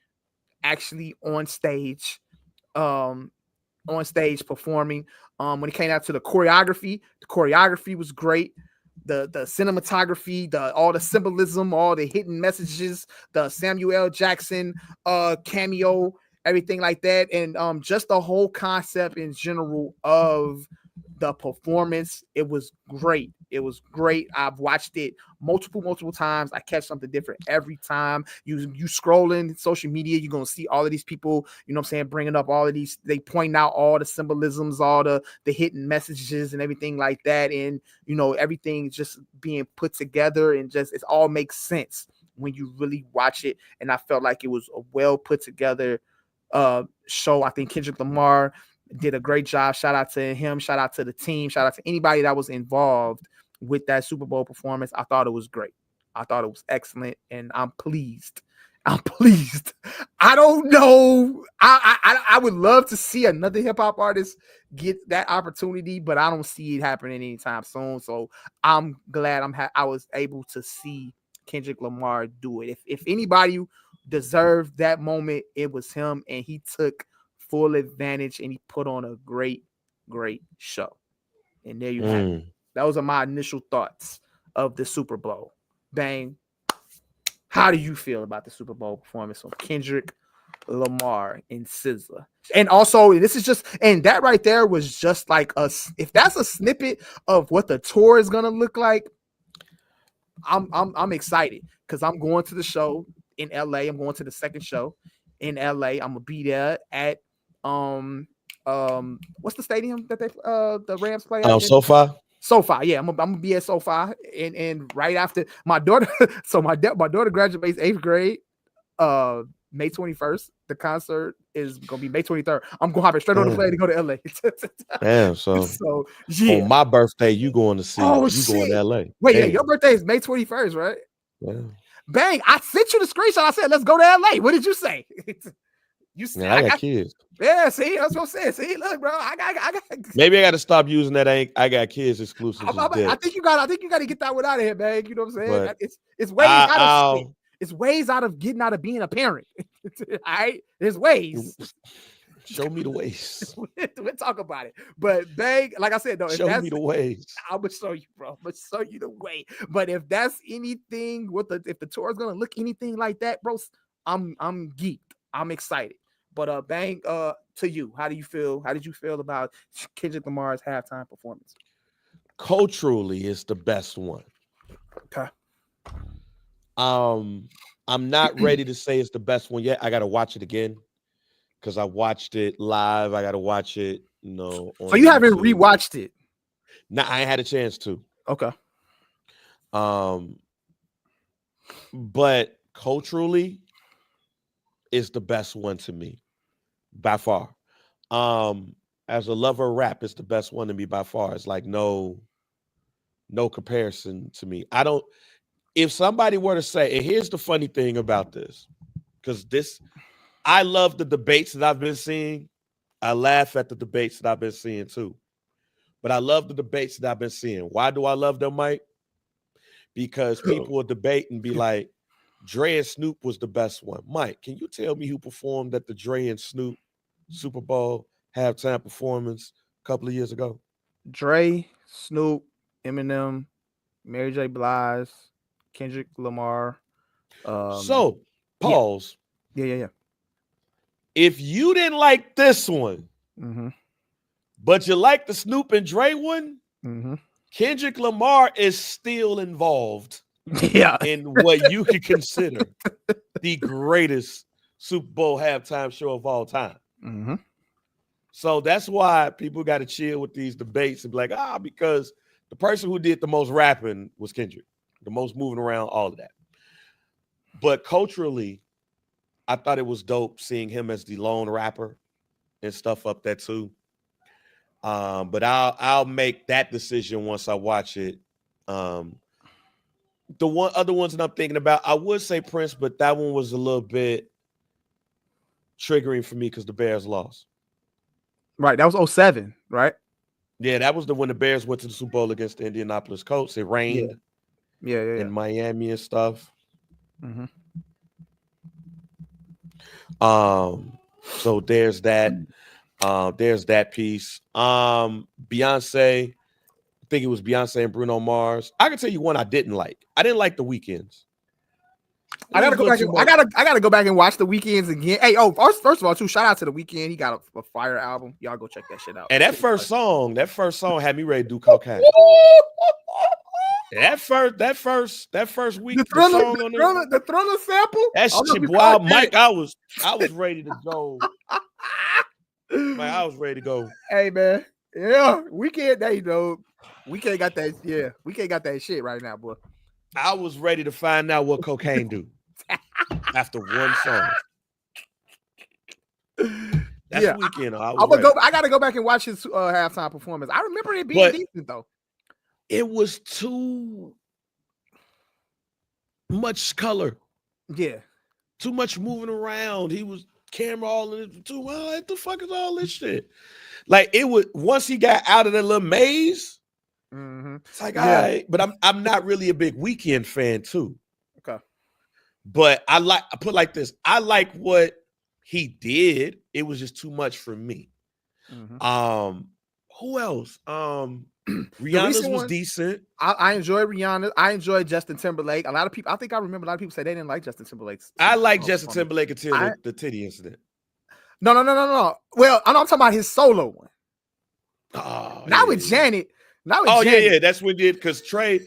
actually on stage performing. When it came out to the choreography was great. The cinematography, all the symbolism, all the hidden messages, the Samuel L. Jackson cameo, everything like that, and just the whole concept in general of the performance. It was great. I've watched it multiple times. I catch something different every time. You scrolling social media, you're gonna see all of these people, you know what I'm saying, bringing up all of these, they point out all the symbolisms, all the hidden messages and everything like that, and you know, everything just being put together, and just it all makes sense when you really watch it. And I felt like it was a well put together show. I think Kendrick Lamar did a great job. Shout out to him. Shout out to the team. Shout out to anybody that was involved with that Super Bowl performance. I thought it was great. I thought it was excellent, and I'm pleased. I don't know. I would love to see another hip hop artist get that opportunity, but I don't see it happening anytime soon. So I'm glad I was able to see Kendrick Lamar do it. If anybody deserved that moment, it was him, and he took full advantage, and he put on a great show. And there you have it. Those are my initial thoughts of the Super Bowl. Bang. How do you feel about the Super Bowl performance of Kendrick Lamar and SZA? And also, this is just, and that right there was just like if that's a snippet of what the tour is gonna look like, I'm excited, because I'm going to the show in LA. I'm going to the second show in LA. I'm gonna be there at what's the stadium that the Rams play at? SoFi. Yeah, I'm gonna be at SoFi, and right after my daughter, so my daughter graduates 8th grade, May 21st. The concert is gonna be May 23rd. I'm gonna hop straight on the plane to go to LA. Damn, so yeah. On my birthday, you going to see? Going to LA? Wait, yeah, your birthday is May 21st, right? Yeah. Bang! I sent you the screenshot. I said, "Let's go to LA." What did you say? You said, I got kids. Yeah, see, that's what I'm saying. See, look, bro, I got. Maybe I got to stop using that. I got kids exclusive. I think you got to get that one out of here, man. You know what I'm saying? But it's ways out of shit. It's ways out of getting out of being a parent. All right, there's ways. Show me the ways. We'll talk about it. But Bang, like I said, though, show me the ways. I'm gonna show you, bro. I'm gonna show you the way. But if that's anything, if the tour is gonna look anything like that, bro, I'm geeked. I'm excited. But Bang, to you, how do you feel? How did you feel about Kendrick Lamar's halftime performance? Culturally, it's the best one. Okay. I'm not ready to say it's the best one yet. I got to watch it again, because I watched it live. I got to watch it, on so you haven't rewatched it? No, I ain't had a chance to. Okay. But culturally, it's the best one to me, by far. As a lover of rap, it's the best one to me by far. It's like no comparison to me. If somebody were to say, and here's the funny thing about this, because I love the debates that I've been seeing. I laugh at the debates that I've been seeing too. But I love the debates that I've been seeing. Why do I love them, Mike? Because people will debate and be like, Dre and Snoop was the best one. Mike, can you tell me who performed at the Dre and Snoop Super Bowl halftime performance a couple of years ago? Dre, Snoop, Eminem, Mary J. Blige, Kendrick Lamar. So pause. Yeah. If you didn't like this one, Mm-hmm. but you like the Snoop and Dre one, Mm-hmm. Kendrick Lamar is still involved Yeah. in what you could consider the greatest Super Bowl halftime show of all time. Mm-hmm. So that's why people got to chill with these debates and be like, because the person who did the most rapping was Kendrick, the most moving around, all of that. But culturally, I thought it was dope seeing him as the lone rapper and stuff up there too. But I'll make that decision once I watch it. The other ones that I'm thinking about, I would say Prince, but that one was a little bit triggering for me because the Bears lost. Right. That was 2007, right? Yeah, that was when the Bears went to the Super Bowl against the Indianapolis Colts. It rained in Miami and stuff. Mm-hmm. So there's that. There's that piece. Beyonce, I think it was Beyonce and Bruno Mars. I can tell you one I didn't like. I didn't like The Weeknd's. I gotta go back. I gotta go back and watch The Weeknd's again. Hey, first of all, too, shout out to The Weeknd. He got a fire album. Y'all go check that shit out. And that first song had me ready to do cocaine. that first week, the Thriller sample. That shit, wow, Mike, I was ready to go. Mike, I was ready to go. Hey man, yeah, Weeknd. Weeknd got that. Yeah, Weeknd got that shit right now, boy. I was ready to find out what cocaine do after one song. That's Weeknd. I gotta go back and watch his halftime performance. I remember it being decent though. It was too much color. Yeah. Too much moving around. He was camera all in it too. Well, what the fuck is all this shit? Like it was once he got out of that little maze. Mm-hmm. It's like, all right, but I'm not really a big Weeknd fan too. Okay. But I put like this. I like what he did. It was just too much for me. Mm-hmm. Who else? Rihanna's was decent. I enjoyed Rihanna. I enjoyed Justin Timberlake. I think I remember a lot of people say they didn't like Justin Timberlake's. I like Justin Timberlake until the titty incident. No. Well, I'm talking about his solo one. With Janet. Yeah. That's what did because Trey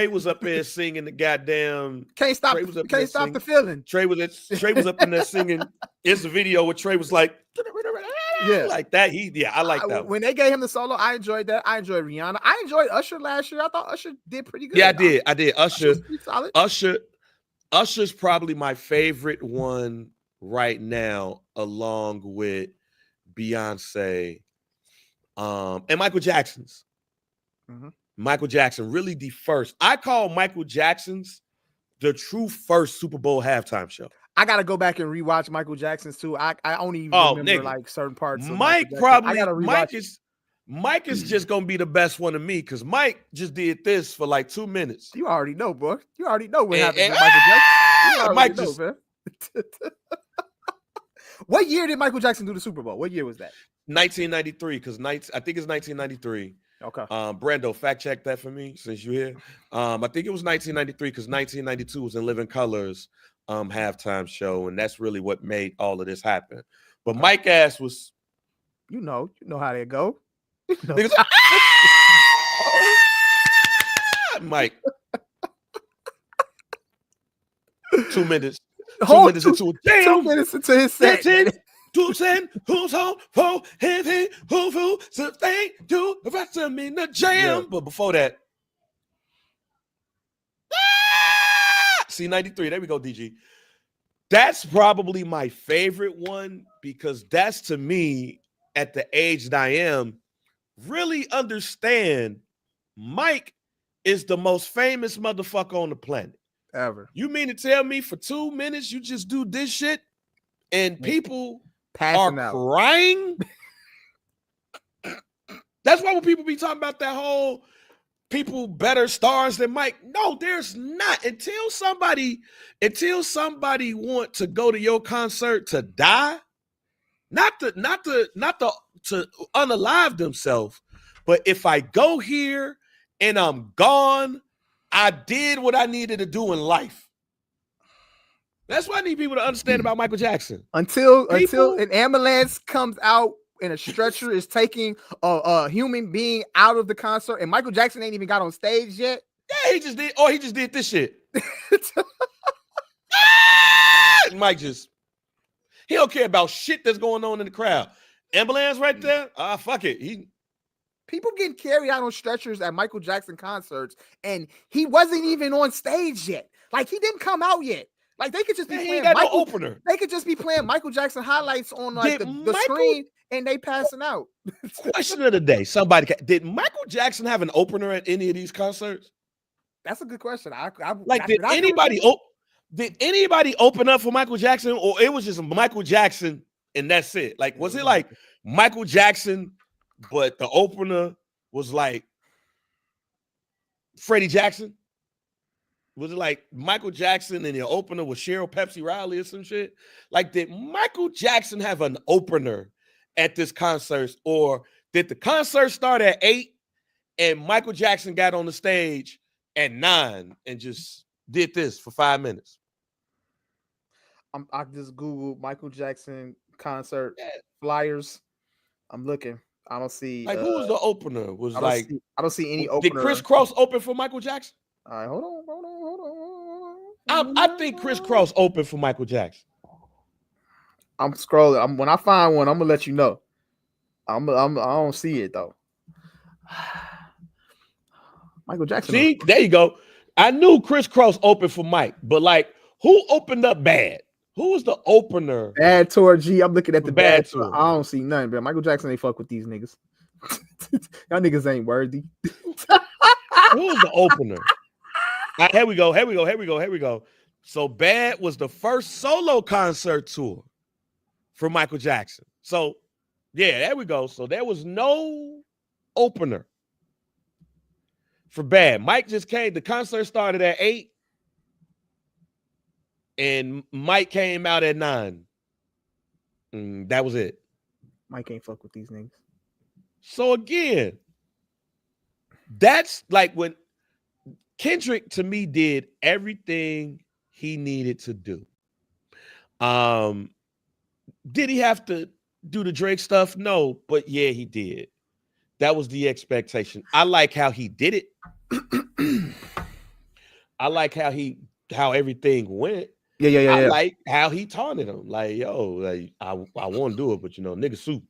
was up there singing the goddamn Can't Stop the Feeling. Trey was up in there singing. It's a video where Trey was like, like that. I like that. When they gave him the solo, I enjoyed that. I enjoyed Rihanna. I enjoyed Usher last year. I thought Usher did pretty good. Yeah, I did. Solid. Usher's probably my favorite one right now, along with Beyonce, and Michael Jackson's. Mm-hmm. Michael Jackson, really the first. I call Michael Jackson's the true first Super Bowl halftime show. I gotta go back and rewatch Michael Jackson's too. I only remember like certain parts. Mike is just gonna be the best one to me because Mike just did this for like 2 minutes. You already know, boy. You already know what happened with Michael Jackson. You already know, man. What year did Michael Jackson do the Super Bowl? What year was that? 1993, because I think it's 1993. Okay. Brando, fact check that for me since you're here. I think it was 1993 because 1992 was in Living Color's halftime show, and that's really what made all of this happen. But Mike ass was, you know how they go. Mike. 2 minutes. 2 minutes into a damn. 2 minutes into his set. To send who's home for him, who sustain to the rest of me in the jam. Yeah. But before that, C93. There we go, DG. That's probably my favorite one because that's to me at the age that I am really understand Mike is the most famous motherfucker on the planet ever. You mean to tell me for 2 minutes you just do this shit and people passing are out crying? That's why when people be talking about that whole people better stars than Mike. No, there's not. Until somebody want to go to your concert to die, not to unalive themselves, but if I go here and I'm gone, I did what I needed to do in life. That's what I need people to understand about Michael Jackson. Until an ambulance comes out and a stretcher is taking a human being out of the concert, and Michael Jackson ain't even got on stage yet. Yeah, he just did this shit. Mike he don't care about shit that's going on in the crowd. Ambulance right there. Fuck it. People getting carried out on stretchers at Michael Jackson concerts, and he wasn't even on stage yet. Like, he didn't come out yet. Like, they could just be playing no opener. They could just be playing Michael Jackson highlights on like the screen, and they passing out. Question of the day: did Michael Jackson have an opener at any of these concerts? That's a good question. Did anybody open up for Michael Jackson, or it was just Michael Jackson and that's it? Like, was it like Michael Jackson, but the opener was like Freddie Jackson? Was it like Michael Jackson and the opener was Cheryl Pepsi Riley or some shit? Like, did Michael Jackson have an opener at this concert, or did the concert start at 8 and Michael Jackson got on the stage at 9 and just did this for 5 minutes? I just Googled Michael Jackson concert flyers. I'm looking. I don't see. Like, who was the opener? I don't see any opener. Did Criss Cross open for Michael Jackson? All right, hold on. I think Criss Cross opened for Michael Jackson. I'm scrolling. When I find one, I'm gonna let you know. I don't see it though. Michael Jackson. See, there you go. I knew Criss Cross opened for Mike, but like, who opened up Bad? Who was the opener? Bad tour. G. I'm looking at the Bad tour. I don't see nothing, bro. Michael Jackson ain't fuck with these niggas. Y'all niggas ain't worthy. Who was the opener? Right, here we go. So Bad was the first solo concert tour for Michael Jackson. So yeah, there we go. So there was no opener for Bad. Mike just came. The concert started at 8. And Mike came out at 9. That was it. Mike ain't fuck with these niggas. So again, that's like when Kendrick, to me, did everything he needed to do. Did he have to do the Drake stuff? No, but yeah, he did. That was the expectation. I like how he did it. I like how everything went. Yeah. I like how he taunted him. Like, yo, like, I want to do it, but nigga soup.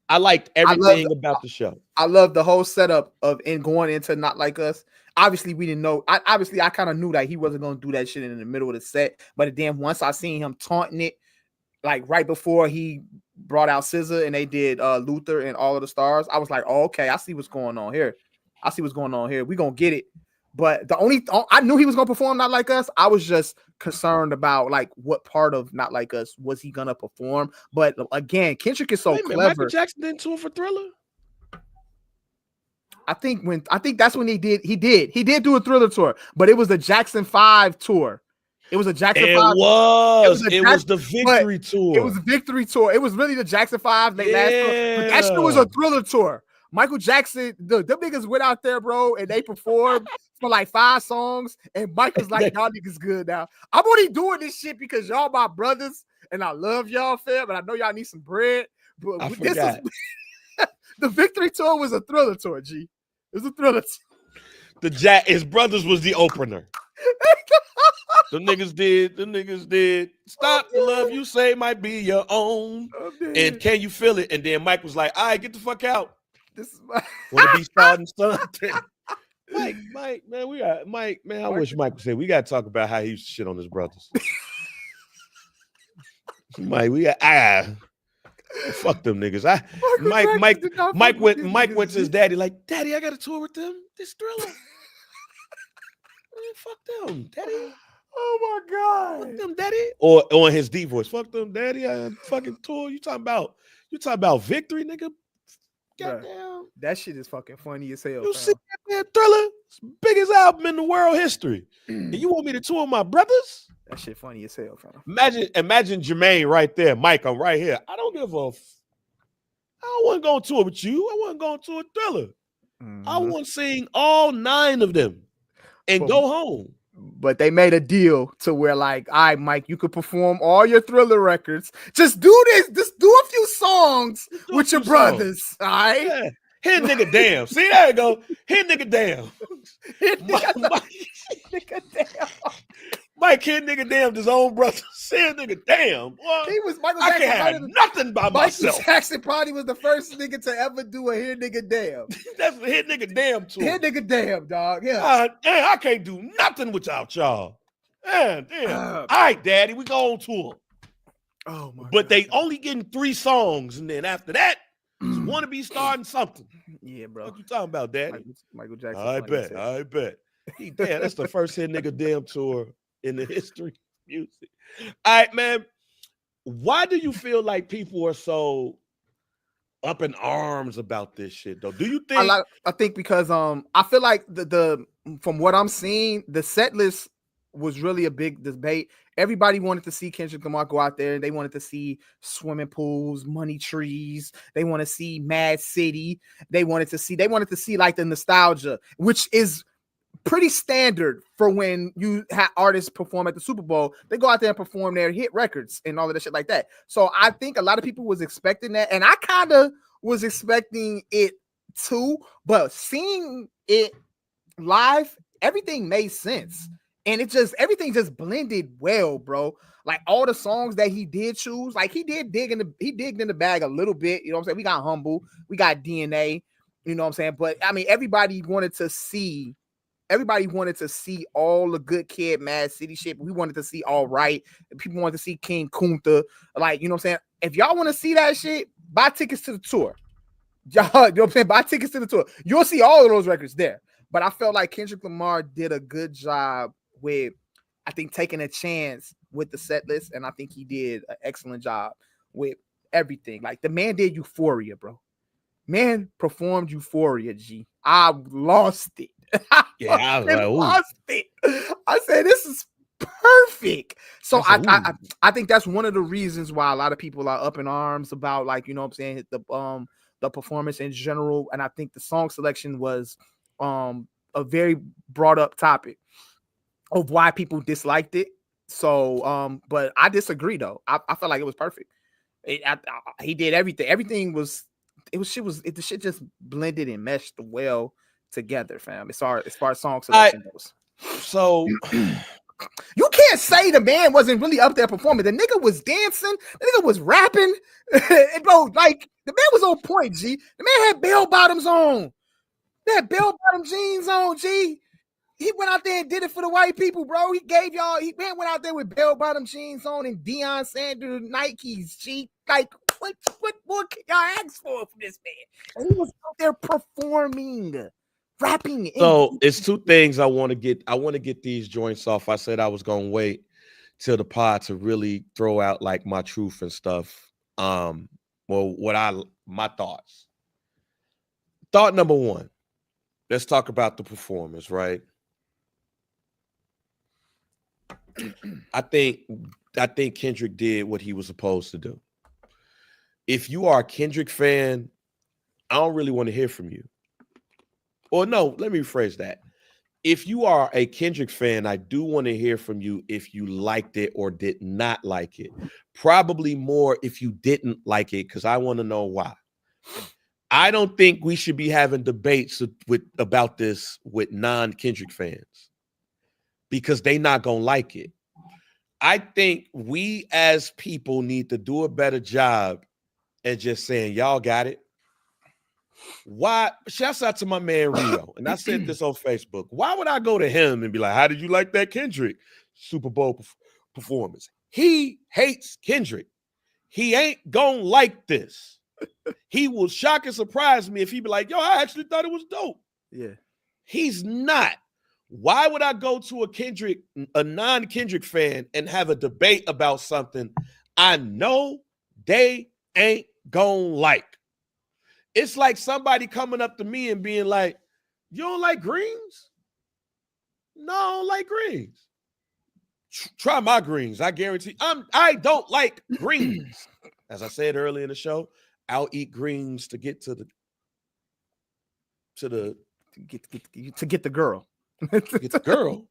I liked everything about the show. I love the whole setup of going into Not Like Us. Obviously, we didn't know. I kind of knew that he wasn't going to do that shit in the middle of the set. But then once I seen him taunting it, like right before he brought out SZA and they did Luther and All of the Stars, I was like, oh, okay, I see what's going on here. We gonna get it. But I knew he was gonna perform Not Like Us. I was just concerned about like what part of Not Like Us was he gonna perform. But again, Kendrick is so clever. Michael Jackson didn't tour for Thriller. I think that's when he did do a Thriller tour, but it was the Jackson 5 tour. It was a Jackson 5. It was the Victory tour. It was the Victory tour. It was really the Jackson 5 last tour. But that shit was a Thriller tour. Michael Jackson, them niggas went out there, bro, and they performed for like 5 songs. And Mike was like, y'all niggas good now. I'm only doing this shit because y'all my brothers, and I love y'all, fam, and I know y'all need some bread. But the Victory tour was a Thriller tour, G. It was a Thriller tour. His brothers was the opener. The niggas did. Stop the love you say might be your own. And can you feel it? And then Mike was like, all right, get the fuck out. This is my want to be starting something. Mike, man, I wish Mike would say we gotta talk about how he used to shit on his brothers. Mike, fuck them niggas. Mike went to his daddy like, Daddy, I got a tour with them. This Thriller. Man, fuck them, Daddy. Oh my God. Fuck them, Daddy. Or on his D voice. Fuck them, Daddy. I fucking tour. You talking about Victory, nigga? Goddamn. That shit is fucking funny as hell. You see that man, Thriller? It's the biggest album in the world history. And you want me to tour my brothers? That shit funny as hell, fam. Imagine Jermaine right there. Mike, I'm right here. I don't want to go on tour with you. I want to go on tour with Thriller. I want to sing all 9 of them. and go home. But they made a deal to where, like, all right, Mike, you could perform all your Thriller records. Just do this. Just do a few songs with your brothers. All right. Yeah. Hit nigga damn. See, there you go. Hit nigga damn. Nigga damn. Mike hit nigga damn his own brother. Said nigga damn. Boy, He was Michael I Jackson. can't have nothing by myself. Michael Jackson probably was the first nigga to ever do a hit nigga damn. That's the hit nigga damn tour. Hit nigga damn, dog. Yeah. Damn, I can't do nothing without y'all. Damn. All right, daddy, we go on tour. Oh my But God. they only getting 3 songs, and then after that, want to be starting something. Yeah, bro. What you talking about, daddy? Michael Jackson. I bet. Damn, that's the first hit nigga damn tour in the history of music. All right, man. Why do you feel like people are so up in arms about this shit, though? Do you think? I think because I feel like the from what I'm seeing, the set list was really a big debate. Everybody wanted to see Kendrick Lamar go out there, and they wanted to see swimming pools, money trees. They want to see Mad City. They wanted to see like the nostalgia, which is pretty standard for when you have artists perform at the Super Bowl. They go out there and perform their hit records and all of that shit like that. So I think a lot of people was expecting that, and I kind of was expecting it too. But seeing it live, everything made sense. And everything just blended well, bro. Like all the songs that he did choose, like he digged in the bag a little bit. You know what I'm saying? We got Humble, we got DNA, you know what I'm saying? But I mean, everybody wanted to see all the Good Kid, Mad City shit. We wanted to see All Right. People wanted to see King Kunta. Like, you know what I'm saying? If y'all want to see that shit, buy tickets to the tour. Y'all, you know what I'm saying? Buy tickets to the tour. You'll see all of those records there. But I felt like Kendrick Lamar did a good job with, I think, taking a chance with the set list, and I think he did an excellent job with everything. Like, the man did Euphoria, bro. Man performed Euphoria, G. I lost it. I was like, lost it. I said, this is perfect. So I think that's one of the reasons why a lot of people are up in arms about, like, you know what I'm saying, the performance in general. And I think the song selection was a very brought up topic of why people disliked it. So, but I disagree though. I felt like it was perfect. He did everything. Everything was. The shit just blended and meshed well together, fam. As far as song selection goes. So you can't say the man wasn't really up there performing. The nigga was dancing. The nigga was rapping. And bro, like, the man was on point, G. The man had bell bottoms on. They had bell bottom jeans on, G. He went out there and did it for the white people, bro. He went out there with bell bottom jeans on and Deion Sanders Nikes, G. Like, what more can y'all ask for from this man? And he was out there performing, rapping. So it's 2 things I want to get. I want to get these joints off. I said I was gonna wait till the pod to really throw out like my truth and stuff. My thoughts. Thought number 1. Let's talk about the performance, right? I think Kendrick did what he was supposed to do. If you are a Kendrick fan, I don't really want to hear from you. Or no, let me rephrase that. If you are a Kendrick fan, I do want to hear from you if you liked it or did not like it. Probably more if you didn't like it, because I want to know why. I don't think we should be having debates about this with non-Kendrick fans, because they not going to like it. I think we as people need to do a better job and just saying, y'all got it. Why? Shouts out to my man Rio. And I said this on Facebook. Why would I go to him and be like, how did you like that Kendrick Super Bowl performance? He hates Kendrick. He ain't gonna like this. He will shock and surprise me if he be like, yo, I actually thought it was dope. Yeah. He's not. Why would I go to a non-Kendrick fan and have a debate about something I know they ain't gonna like? It's like somebody coming up to me and being like, you don't like greens? No, I don't like greens. Try my greens. I guarantee. I don't like greens. As I said earlier in the show, I'll eat greens to get to the get the girl. Get the girl.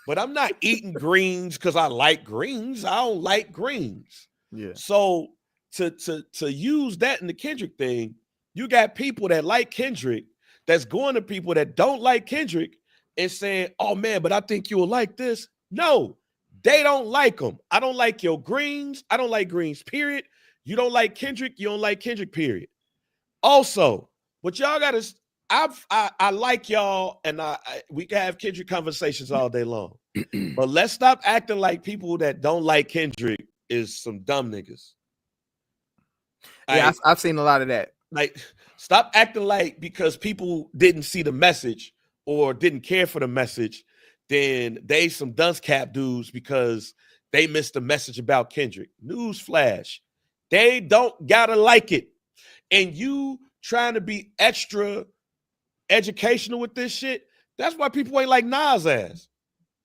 But I'm not eating greens because I like greens. I don't like greens. Yeah. So to use that in the Kendrick thing, you got people that like Kendrick that's going to people that don't like Kendrick and saying, "Oh man, but I think you will like this." No, they don't like them. I don't like your greens. I don't like greens. Period. You don't like Kendrick. You don't like Kendrick. Period. Also, what y'all got to. I like y'all, and we can have Kendrick conversations all day long. But let's stop acting like people that don't like Kendrick is some dumb niggas. Yeah, I've seen a lot of that. Like, stop acting like because people didn't see the message or didn't care for the message, then they some dunce cap dudes because they missed the message about Kendrick. Newsflash, they don't gotta like it. And you trying to be extra educational with this shit, that's why people ain't like Nas ass.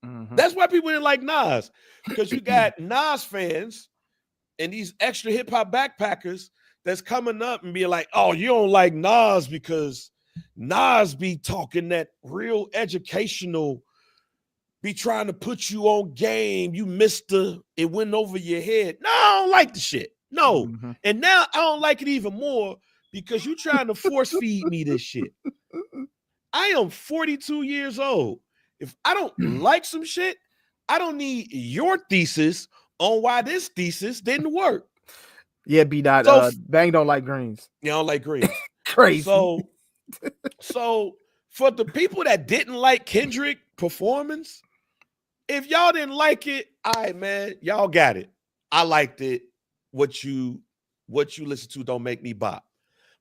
Mm-hmm. That's why people didn't like Nas, because you got Nas fans and these extra hip hop backpackers that's coming up and being like, "Oh, you don't like Nas because Nas be talking that real educational, be trying to put you on game. You missed it went over your head." No, I don't like the shit. No. Mm-hmm. And now I don't like it even more because you trying to force feed me this shit. I am 42 years old. If I don't like some shit, I don't need your thesis on why this thesis didn't work. Yeah, B. Dot. Bang don't like greens. You don't like greens. Crazy. So for the people that didn't like Kendrick performance, if y'all didn't like it, all right, man, y'all got it. I liked it. What you listen to don't make me bop.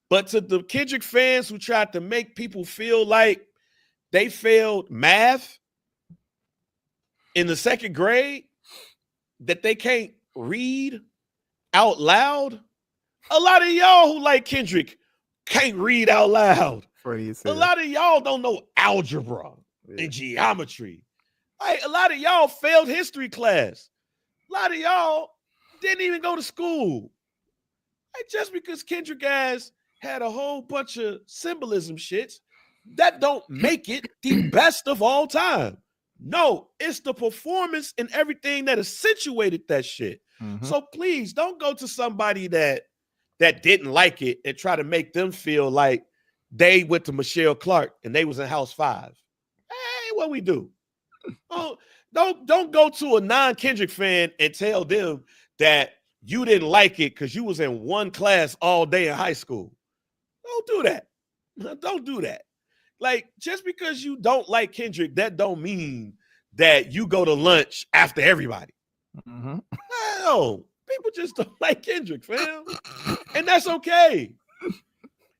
But to the Kendrick fans who tried to make people feel like they failed math in the second grade, that they can't read out loud, a lot of y'all who like Kendrick can't read out loud. A lot of y'all don't know algebra and geometry. Like, a lot of y'all failed history class. A lot of y'all didn't even go to school. Like, just because Kendrick guys had a whole bunch of symbolism shits, that don't make it the best of all time. No, it's the performance and everything that accentuated that shit. Mm-hmm. So please don't go to somebody that didn't like it and try to make them feel like they went to Michelle Clark and they was in House 5. Hey, what we do? Oh, don't go to a non-Kendrick fan and tell them that you didn't like it because you was in one class all day in high school. Don't do that. Don't do that. Like, just because you don't like Kendrick, that don't mean that you go to lunch after everybody. Mm-hmm. No, people just don't like Kendrick, fam. And that's okay.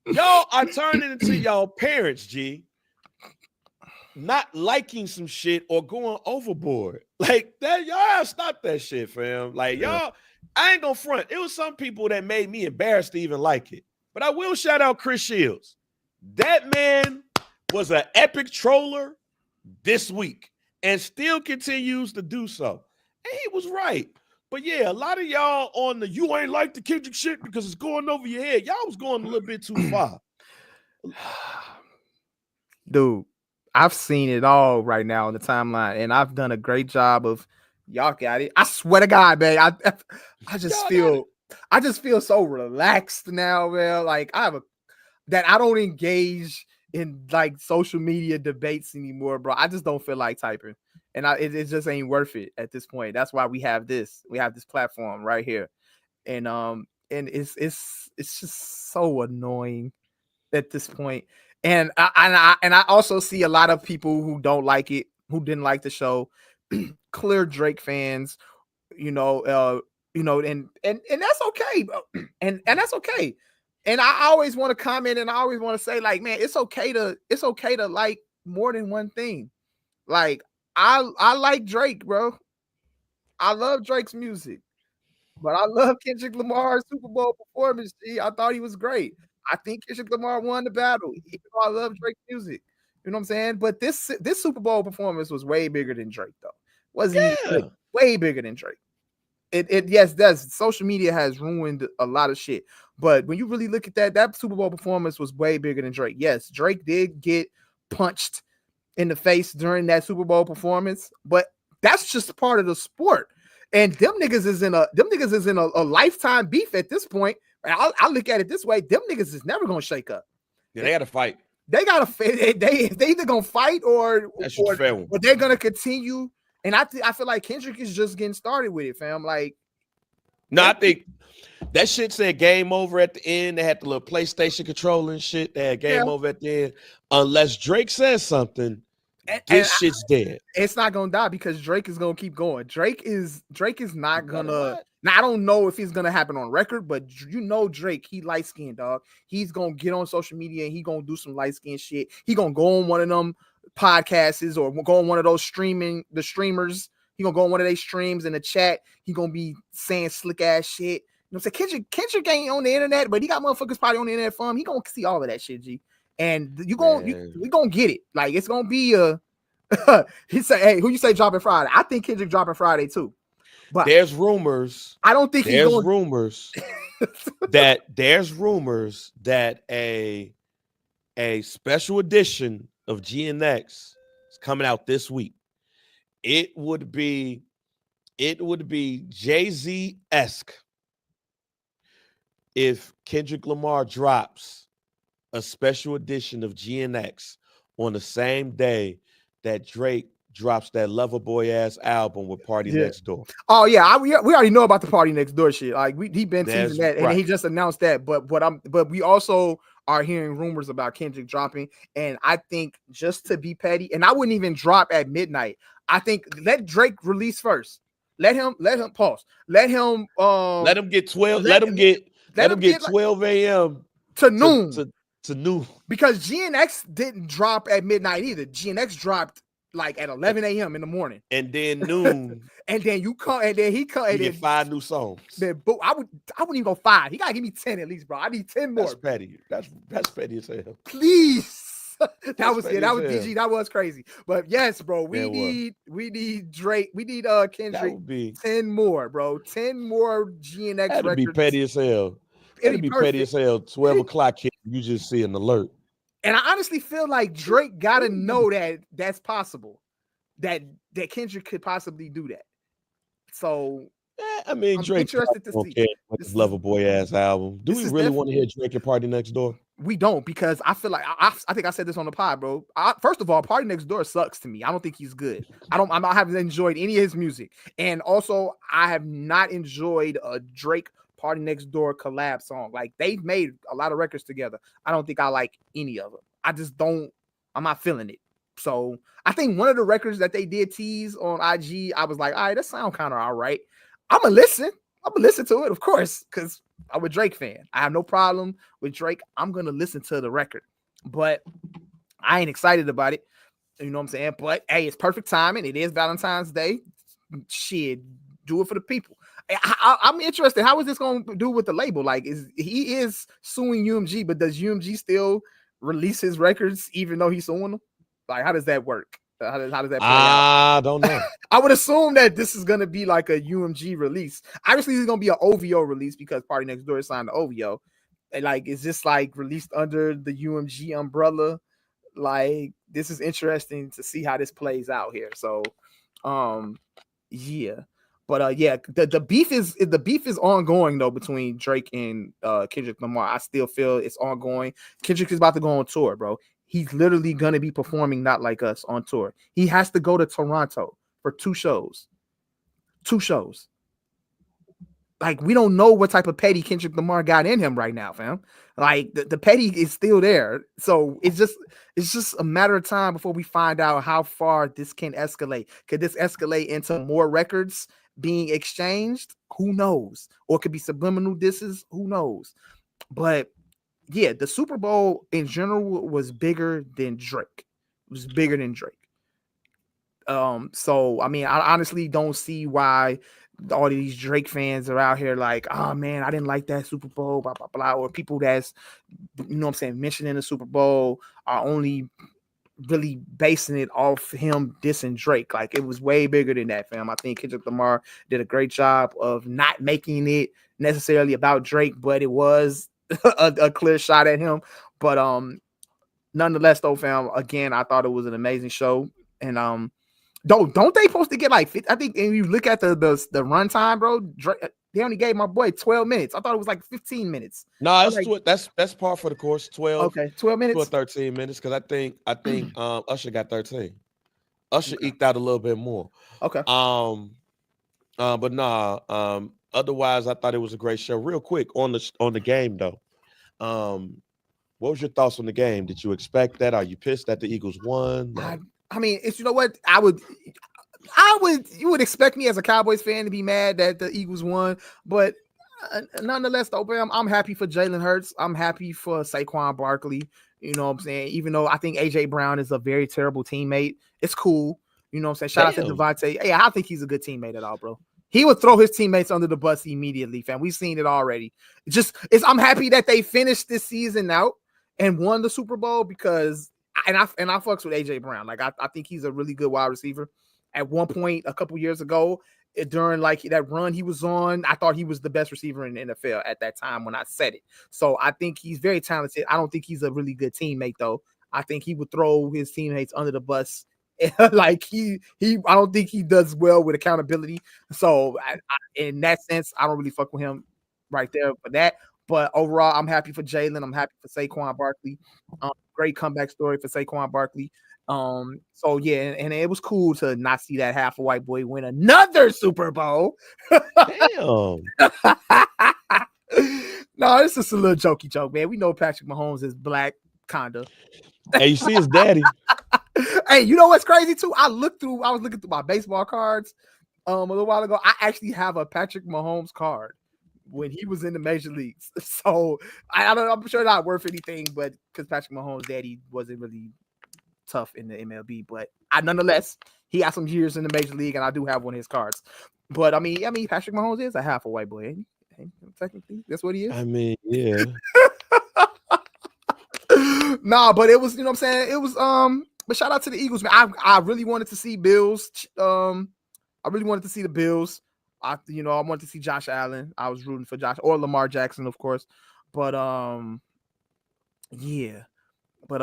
Y'all are turning into y'all parents, G. Not liking some shit or going overboard. Like, that, y'all stop that shit, fam. Like, y'all, I ain't gonna front. It was some people that made me embarrassed to even like it. But I will shout out Chris Shields. That man was an epic troller this week and still continues to do so. And he was right. But yeah, a lot of y'all on the you ain't like the Kendrick shit because it's going over your head. Y'all was going a little bit too far. Dude, I've seen it all right now on the timeline, and I've done a great job of y'all got it. I swear to God, man. I just feel so relaxed now, man. Like I don't engage in like social media debates anymore, bro. I just don't feel like typing. And it just ain't worth it at this point. That's why we have this platform right here. And it's just so annoying at this point. And I also see a lot of people who don't like it, who didn't like the show, clear Drake fans, and that's okay, bro. And that's okay. And I always want to comment and I always want to say, like, man, it's okay to like more than one thing. Like, I like Drake, bro. I love Drake's music. But I love Kendrick Lamar's Super Bowl performance. I thought he was great. I think Kendrick Lamar won the battle, even though I love Drake's music. You know what I'm saying? But this Super Bowl performance was way bigger than Drake, though. Wasn't he? Way bigger than Drake. Yes, does. Social media has ruined a lot of shit. But when you really look at that Super Bowl performance was way bigger than Drake. Yes, Drake did get punched in the face during that Super Bowl performance, but that's just part of the sport. And them niggas is in a lifetime beef at this point. I look at it this way: them niggas is never gonna shake up. Yeah, they got to fight. They gotta they either gonna fight or they're gonna continue. And I feel like Kendrick is just getting started with it, fam. Like, no, I think that shit said game over at the end. They had the little PlayStation controller and shit. They had game over at the end. Unless Drake says something, this shit's dead. It's not gonna die because Drake is gonna keep going. Drake is not gonna. Now I don't know if it's gonna happen on record, but you know Drake, he light skinned, dog. He's gonna get on social media and he gonna do some light skin shit. He gonna go on one of them podcasts or go on one of those streamers. He gonna go on one of their streams in the chat. He gonna be saying slick ass shit. You know what I'm saying? Kendrick ain't on the internet, but he got motherfuckers probably on the internet for him. He gonna see all of that shit, G. And we gonna get it. Like, it's gonna be a he say, hey, who you say dropping Friday? I think Kendrick dropping Friday too. But there's rumors. I don't think there's rumors that a special edition of GNX is coming out this week. It would be Jay-Z-esque if Kendrick Lamar drops a special edition of GNX on the same day that Drake drops that Loverboy ass album with Party Next Door. Oh yeah, we already know about the Party Next Door shit. Like he been teasing that, and he just announced that. But we also are hearing rumors about Kendrick dropping, and I think just to be petty, and I wouldn't even drop at midnight. I think let Drake release first. Let him pause. Let him get 12. Let him get 12 a.m. to noon. To noon. Because GNX didn't drop at midnight either. GNX dropped like at 11 a.m. in the morning. And then noon. And then he come and get 5 new songs. Then I wouldn't even go 5. He gotta give me 10 at least, bro. I need 10 more. That's petty. That's petty as hell. Please. That was DG. That was crazy. But yes, bro, we need Drake. We need Kendrick. 10 more, bro. 10 more GNX That'd records. Be petty as hell. That'd be petty as hell. 12 o'clock, you just see an alert. And I honestly feel like Drake gotta know that that's possible. That Kendrick could possibly do that. So I mean, Drake interested to see this Loverboy ass album. Do we really want to hear Drake at Party Next Door? We don't, because I feel like I think I said this on the pod, bro. First of all, Party Next Door sucks to me. I don't think he's good. I haven't enjoyed any of his music, and also I have not enjoyed a Drake Party Next Door collab song. Like, they've made a lot of records together. I don't think I like any of them. I just don't. I'm not feeling it. So I think one of the records that they did tease on IG, I was like, all right, that sound kind of all right. I'm gonna listen to it, of course, because I'm a Drake fan. I have no problem with Drake. I'm gonna listen to the record, but I ain't excited about it. You know what I'm saying? But hey, it's perfect timing. It is Valentine's Day. Shit, do it for the people. I'm interested. How is this going to do with the label? Like, he is suing UMG, but does UMG still release his records even though he's suing them? Like, how does that work? How does that play out? I don't know. I would assume that this is going to be like a UMG release. Obviously, it's going to be an OVO release because Party Next Door signed the OVO. And like, is this like released under the UMG umbrella? Like, this is interesting to see how this plays out here. So, yeah. But yeah, the beef is ongoing though between Drake and Kendrick Lamar. I still feel it's ongoing. Kendrick is about to go on tour, bro. He's literally gonna be performing Not Like Us on tour. He has to go to Toronto for 2 shows. 2 shows. Like, we don't know what type of petty Kendrick Lamar got in him right now, fam. Like, the petty is still there. So it's just a matter of time before we find out how far this can escalate. Could this escalate into more records being exchanged? Who knows? Or it could be subliminal disses. Who knows? But yeah, the Super Bowl in general was bigger than Drake. It was bigger than Drake. So I mean, I honestly don't see why all these Drake fans are out here like, oh man, I didn't like that Super Bowl, blah blah blah, or people that's, you know what I'm saying, mentioning the Super Bowl are only really basing it off him dissing Drake. Like, it was way bigger than that, fam. I think Kendrick Lamar did a great job of not making it necessarily about Drake, but it was a clear shot at him. But nonetheless, though, fam, again, I thought it was an amazing show. And don't they supposed to get like 50, I think if you look at the runtime, bro, they only gave my boy 12 minutes. I thought it was like 15 minutes. No, I'm like, that's par for the course. 12 okay, 12 to minutes. 13 minutes because I think Usher got 13. Usher Okay. eked out a little bit more. Okay. But nah. Otherwise, I thought it was a great show. Real quick on the game though. What was your thoughts on the game? Did you expect that? Are you pissed that the Eagles won? Like, I mean, it's, you know what, you would expect me as a Cowboys fan to be mad that the Eagles won, but nonetheless, though, bro, I'm happy for Jalen Hurts. I'm happy for Saquon Barkley. You know what I'm saying? Even though I think AJ Brown is a very terrible teammate, it's cool. You know what I'm saying? Shout out to damn. Devontae. Hey, I think he's a good teammate at all, bro. He would throw his teammates under the bus immediately, fam. We've seen it already. I'm happy that they finished this season out and won the Super Bowl because I fucks with AJ Brown. Like I think he's a really good wide receiver. At one point, a couple years ago, during like that run he was on, I thought he was the best receiver in the NFL at that time when I said it. So I think he's very talented. I don't think he's a really good teammate though. I think he would throw his teammates under the bus. Like I don't think he does well with accountability. So in that sense, I don't really fuck with him right there for that. But overall, I'm happy for Jalen. I'm happy for Saquon Barkley. Great comeback story for Saquon Barkley. So yeah, and it was cool to not see that half a white boy win another Super Bowl. Damn. No, it's just a little jokey joke, man. We know Patrick Mahomes is black, kinda. Hey, you see his daddy. Hey, you know what's crazy too? I was looking through my baseball cards a little while ago. I actually have a Patrick Mahomes card when he was in the major leagues. So I'm sure not worth anything, but because Patrick Mahomes' daddy wasn't really tough in the MLB, but nonetheless, he got some years in the major league, and I do have one of his cards. But I mean, Patrick Mahomes is a half a white boy. Technically, that's what he is. I mean, yeah. Nah, but it was, you know what I'm saying? It was but shout out to the Eagles, man. I really wanted to see Bills. I really wanted to see the Bills. I wanted to see Josh Allen. I was rooting for Josh or Lamar Jackson, of course. But yeah. But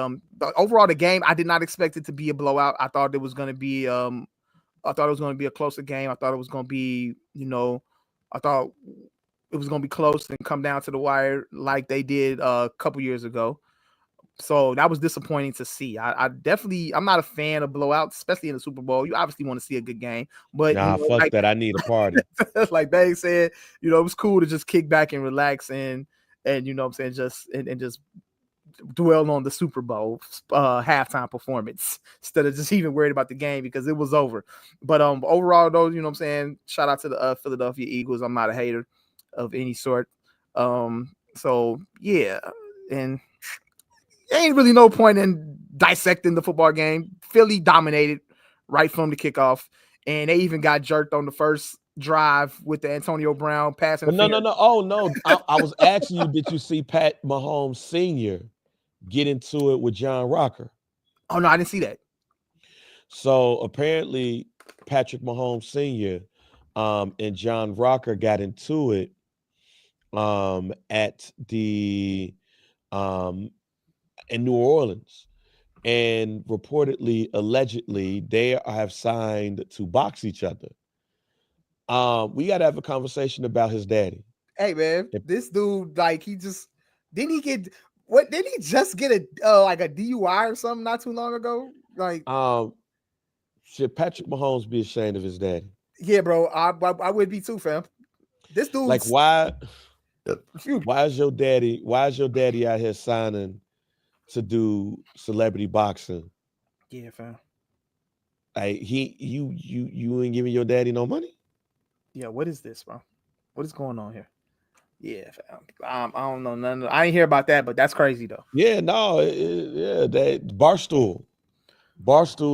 overall, the game, I did not expect it to be a blowout. I thought it was going to be a closer game. I thought it was going to be, I thought it was going to be close and come down to the wire like they did a couple years ago. So that was disappointing to see. I'm not a fan of blowouts, especially in the Super Bowl. You obviously want to see a good game, but Nah, fuck that. I need a party. like they said, it was cool to just kick back and relax and you know what I'm saying, just dwell on the Super Bowl halftime performance instead of just even worried about the game because it was over. But overall though, you know what I'm saying, shout out to the Philadelphia Eagles. I'm not a hater of any sort. So yeah, and ain't really no point in dissecting the football game. Philly dominated right from the kickoff, and they even got jerked on the first drive with the Antonio Brown passing. But no. Oh no. I was asking you, did you see Pat Mahomes Sr. get into it with John Rocker? Oh no, I didn't see that. So apparently Patrick Mahomes Sr. And John Rocker got into it at the in New Orleans. And reportedly, allegedly, they have signed to box each other. We got to have a conversation about his daddy. Hey man, this dude, like, he just didn't he just get a like a DUI or something not too long ago? Like, should Patrick Mahomes be ashamed of his daddy? Yeah, bro, I would be too, fam. This dude, like, why is your daddy out here signing to do celebrity boxing? Yeah, fam. Like, you ain't giving your daddy no money? Yeah, what is this, bro? What is going on here? Yeah, fam. I don't know none. I ain't hear about that, but that's crazy though. Yeah, no, that Barstool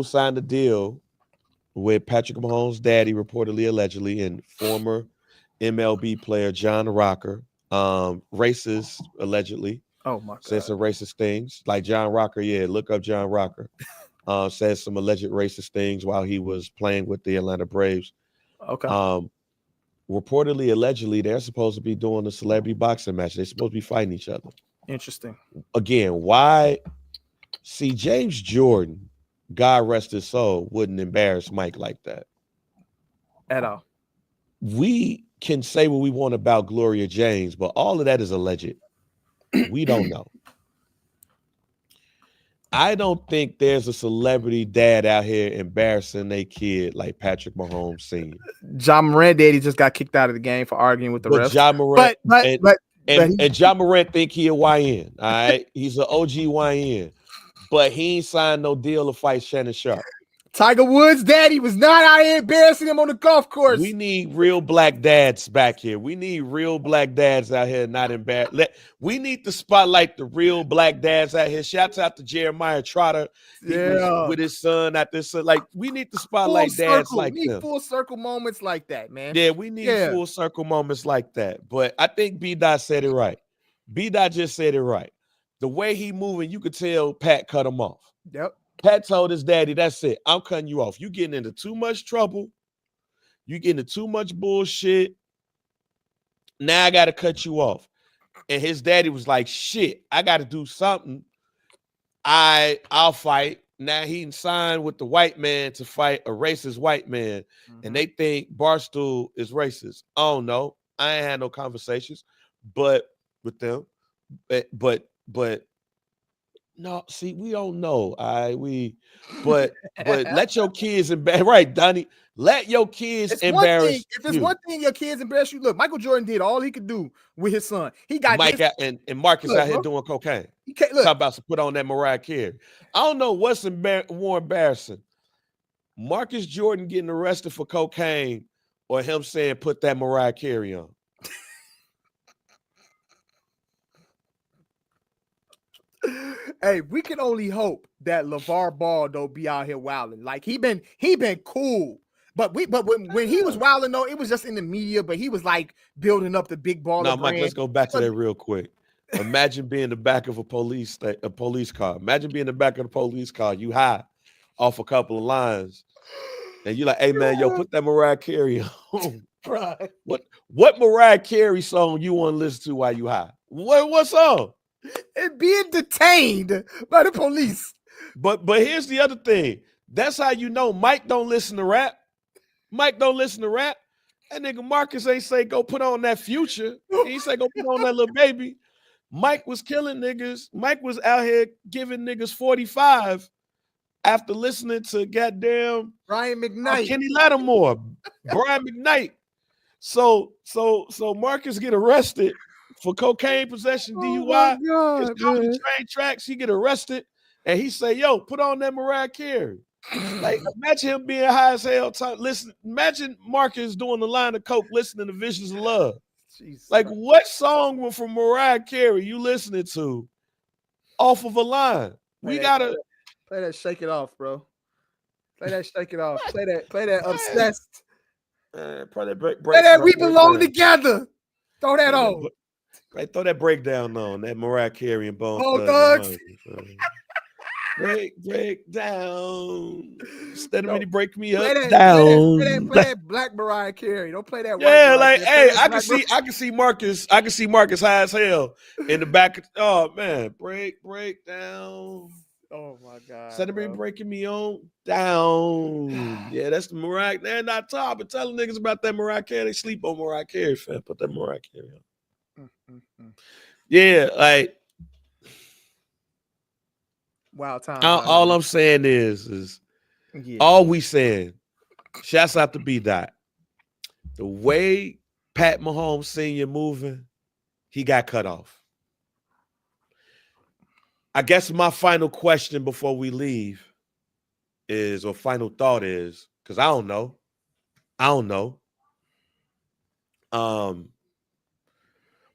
signed a deal with Patrick Mahomes' daddy, reportedly, allegedly, and former MLB player John Rocker, racist, allegedly. Oh my God. Said some racist things. Like John Rocker, yeah, look up John Rocker. Said some alleged racist things while he was playing with the Atlanta Braves. Okay. Reportedly, allegedly, they're supposed to be doing a celebrity boxing match. They're supposed to be fighting each other. Interesting. Again, why See, James Jordan, God rest his soul, wouldn't embarrass Mike like that. At all. We can say what we want about Gloria James, but all of that is alleged. We don't know. I don't think there's a celebrity dad out here embarrassing a kid like Patrick Mahomes Sr. John Morant daddy just got kicked out of the game for arguing with the But refs. John Morant But but and but and, but he, and John Morant think he a YN. All right. He's an OG YN. But he ain't signed no deal to fight Shannon Sharp. Tiger Woods' daddy was not out here embarrassing him on the golf course. We need real black dads back here. We need real black dads out here not embarrassed. We need to spotlight the real black dads out here. Shouts out to Jeremiah Trotter. He was with his son at this. Like, we need to spotlight dads like them. Full circle moments like that, man. Yeah, we need full circle moments like that. But I think B Dot said it right. B Dot just said it right. The way he moving, you could tell Pat cut him off. Yep. Pat told his daddy, that's it. I'm cutting you off. You getting into too much trouble. You getting into too much bullshit. Now I got to cut you off. And his daddy was like, shit, I got to do something. I'll fight. Now he signed with the white man to fight a racist white man. Mm-hmm. And they think Barstool is racist. I don't know. I ain't had no conversations but with them. But no, see, we don't know. But let your kids embarrass, right, Donnie? Let your kids embarrass. If it's one thing your kids embarrass you, look, Michael Jordan did all he could do with his son. He got Mike and Marcus out here doing cocaine. Talk about to put on that Mariah Carey. I don't know what's more embarrassing. Marcus Jordan getting arrested for cocaine or him saying put that Mariah Carey on. Hey, we can only hope that LeVar Ball don't be out here wilding. Like he been cool, but when he was wilding though, it was just in the media. But he was like building up the big ball. No, Mike, let's go back to that real quick. Imagine being the back of a police car. Imagine being the back of the police car. You high off a couple of lines, and you like, hey man, yo, put that Mariah Carey on. Right. What Mariah Carey song you want to listen to while you high? What song? And being detained by the police. But here's the other thing. That's how you know Mike don't listen to rap. Mike don't listen to rap. That nigga Marcus ain't say go put on that Future. He say go put on that Lil Baby. Mike was killing niggas. Mike was out here giving niggas 45 after listening to goddamn Brian McKnight, Kenny Lattimore, Brian McKnight. So Marcus get arrested for cocaine possession, DUI. His train tracks, he get arrested, and he say, "Yo, put on that Mariah Carey." Like, imagine him being high as hell. Listen, imagine Marcus doing the line of coke, listening to "Visions of Love." Jesus. Like, what song from Mariah Carey you listening to off of a line? We gotta play that "Shake It Off," bro. Play that "Shake It Off." Play that "Obsessed." Play that break. Play that "We Belong Together." Throw that on. Right, throw that breakdown on that Mariah Carey and Bone Thugs. break down. Instead of me to break me up, play down. Play that black Mariah Carey. Don't play that. Yeah, like hey, I can see Marcus high as hell in the back. Oh man, break down. Oh my God. Instead of me breaking me on down. Yeah, that's the Mariah. They're not top. But telling niggas about that Mariah Carey, they sleep on Mariah Carey, fam. Put that Mariah Carey on. Yeah, like wild time. All I'm saying is all we saying. Shouts out to B Dot. The way Pat Mahomes Sr. moving, he got cut off. I guess my final question before we leave is, or final thought is, because I don't know.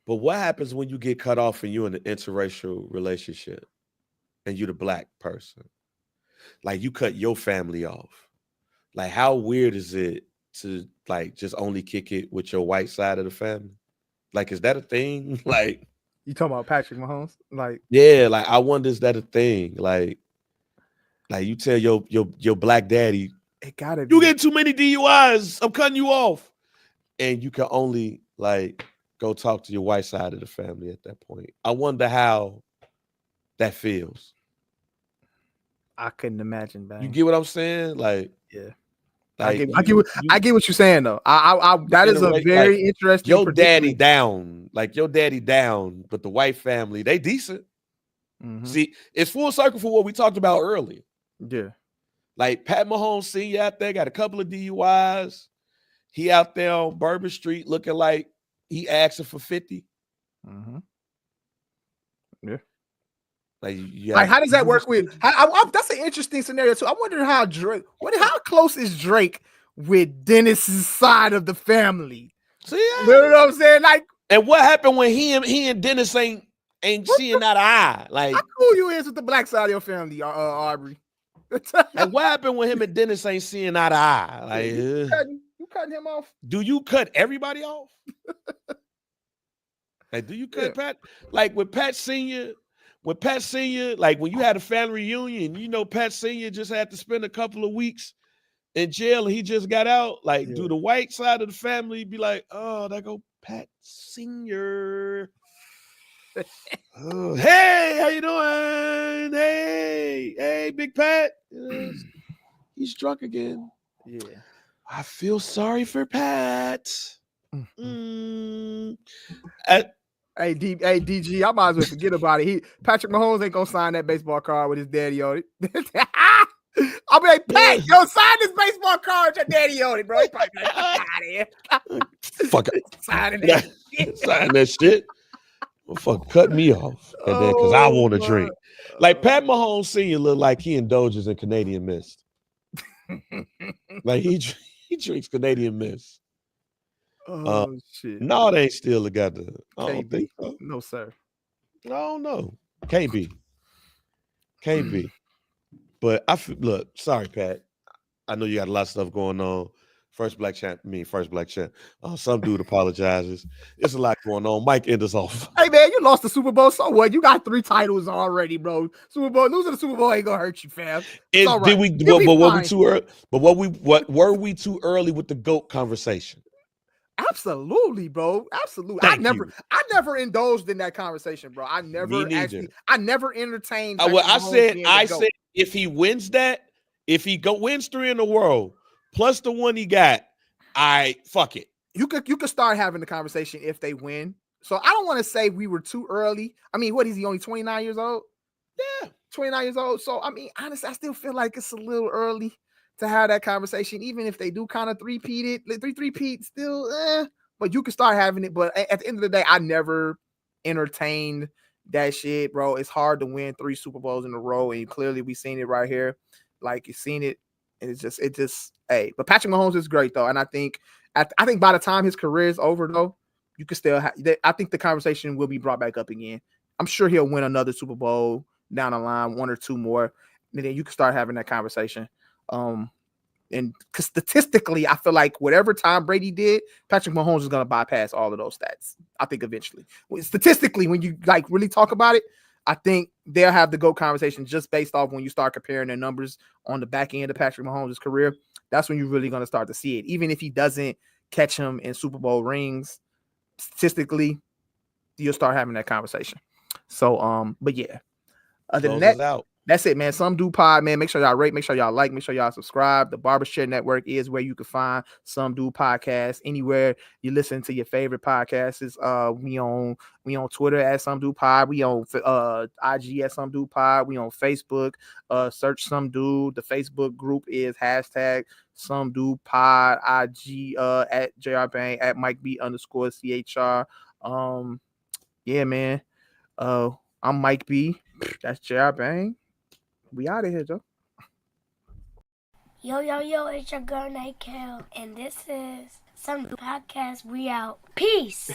But what happens when you get cut off and you're in an interracial relationship and you're the black person? Like, you cut your family off. Like, how weird is it to, like, just only kick it with your white side of the family? Like, is that a thing? Like, you talking about Patrick Mahomes? Like, yeah, like, I wonder, is that a thing? Like you tell your black daddy, it gotta be. You get too many DUIs, I'm cutting you off. And you can only, like, go talk to your white side of the family at that point. I wonder how that feels. I couldn't imagine, You man. get what I'm saying? Like, Yeah. like I get what you're saying though. That is a like very interesting your daddy predicament. down, but the white family, they decent. Mm-hmm. See, it's full circle for what we talked about earlier. Yeah. Like Pat Mahomes Sr. out there got a couple of DUIs. He out there on Bourbon Street looking like he asking for 50. Mm-hmm. Yeah. Like, how does that work with? That's an interesting scenario too. I wonder how Drake. How close is Drake with Dennis's side of the family? See, You know what I'm saying? Like, and what happened when he and Dennis ain't seeing eye to eye? Like, how cool you is with the black side of your family, Aubrey? And what happened when him and Dennis ain't seeing eye to eye? Like, you cutting him off? Do you cut everybody off? Like, do you cut Pat? Like with Pat Senior, like when you had a family reunion, Pat Senior just had to spend a couple of weeks in jail and he just got out. Like, do the white side of the family be like, oh, there go Pat Senior? Oh, hey, how you doing? Hey, Big Pat. He's drunk again. Yeah. I feel sorry for Pat. Hey, DG, I might as well forget about it. Patrick Mahomes ain't gonna sign that baseball card with his daddy on it. I'll be like, Pat, sign this baseball card with your daddy on it, bro. He probably like, fuck out of here. Fuck it. Signing that shit. Sign that shit. Well, fuck, cut me off. And then, because I want to drink. Like, Pat Mahomes Sr. look like he indulges in Canadian Mist. Like, he drinks Canadian Mist. Oh, shit. No, they ain't still together. I don't think so. No, sir. I don't know. Can't be. But look, sorry, Pat. I know you got a lot of stuff going on. First black champ. Some dude apologizes. It's a lot going on. Mike, end us off. Hey, man, you lost the Super Bowl. So what? You got 3 titles already, bro. Losing the Super Bowl ain't gonna hurt you, fam. It's all right. Were we too early? But were we too early with the GOAT conversation? Absolutely, bro. Absolutely. I never indulged in that conversation, bro. I never entertained. I said if he wins that, if he wins 3 in a row, plus the one he got, fuck it. You could start having the conversation if they win. So I don't want to say we were too early. I mean, what is he, only 29 years old? Yeah. 29 years old. So I mean, honestly, I still feel like it's a little early to have that conversation, even if they do kind of three-peat still, but you can start having it. But at the end of the day, I never entertained that shit, bro. It's hard to win 3 Super Bowls in a row, and clearly we seen it right here. Like, you've seen it, and it just, hey. But Patrick Mahomes is great though, and I think by the time his career is over though, you can still I think the conversation will be brought back up again. I'm sure he'll win another Super Bowl down the line, 1 or 2 more, and then you can start having that conversation. And because statistically, I feel like whatever Tom Brady did, Patrick Mahomes is going to bypass all of those stats. I think eventually, statistically, when you like really talk about it, I think they'll have the GOAT conversation just based off when you start comparing their numbers on the back end of Patrick Mahomes' career. That's when you're really going to start to see it. Even if he doesn't catch him in Super Bowl rings, statistically, you'll start having that conversation. So, but yeah, other than that, that's it, man. Some Do Pod, man. Make sure y'all rate, make sure y'all like, make sure y'all subscribe. The Barbershare Network is where you can find Some Do Podcast. Anywhere you listen to your favorite podcasts. We on Twitter at Some Do Pod. We on IG at Some Do Pod. We on Facebook. Search Some Do. The Facebook group is hashtag Some Do Pod. IG at JR Bang at Mike B _CHR. Yeah, man. I'm Mike B. That's JR Bang. We out of here, Joe. Yo, it's your girl, Night Kel, and this is Some Podcast. We out. Peace.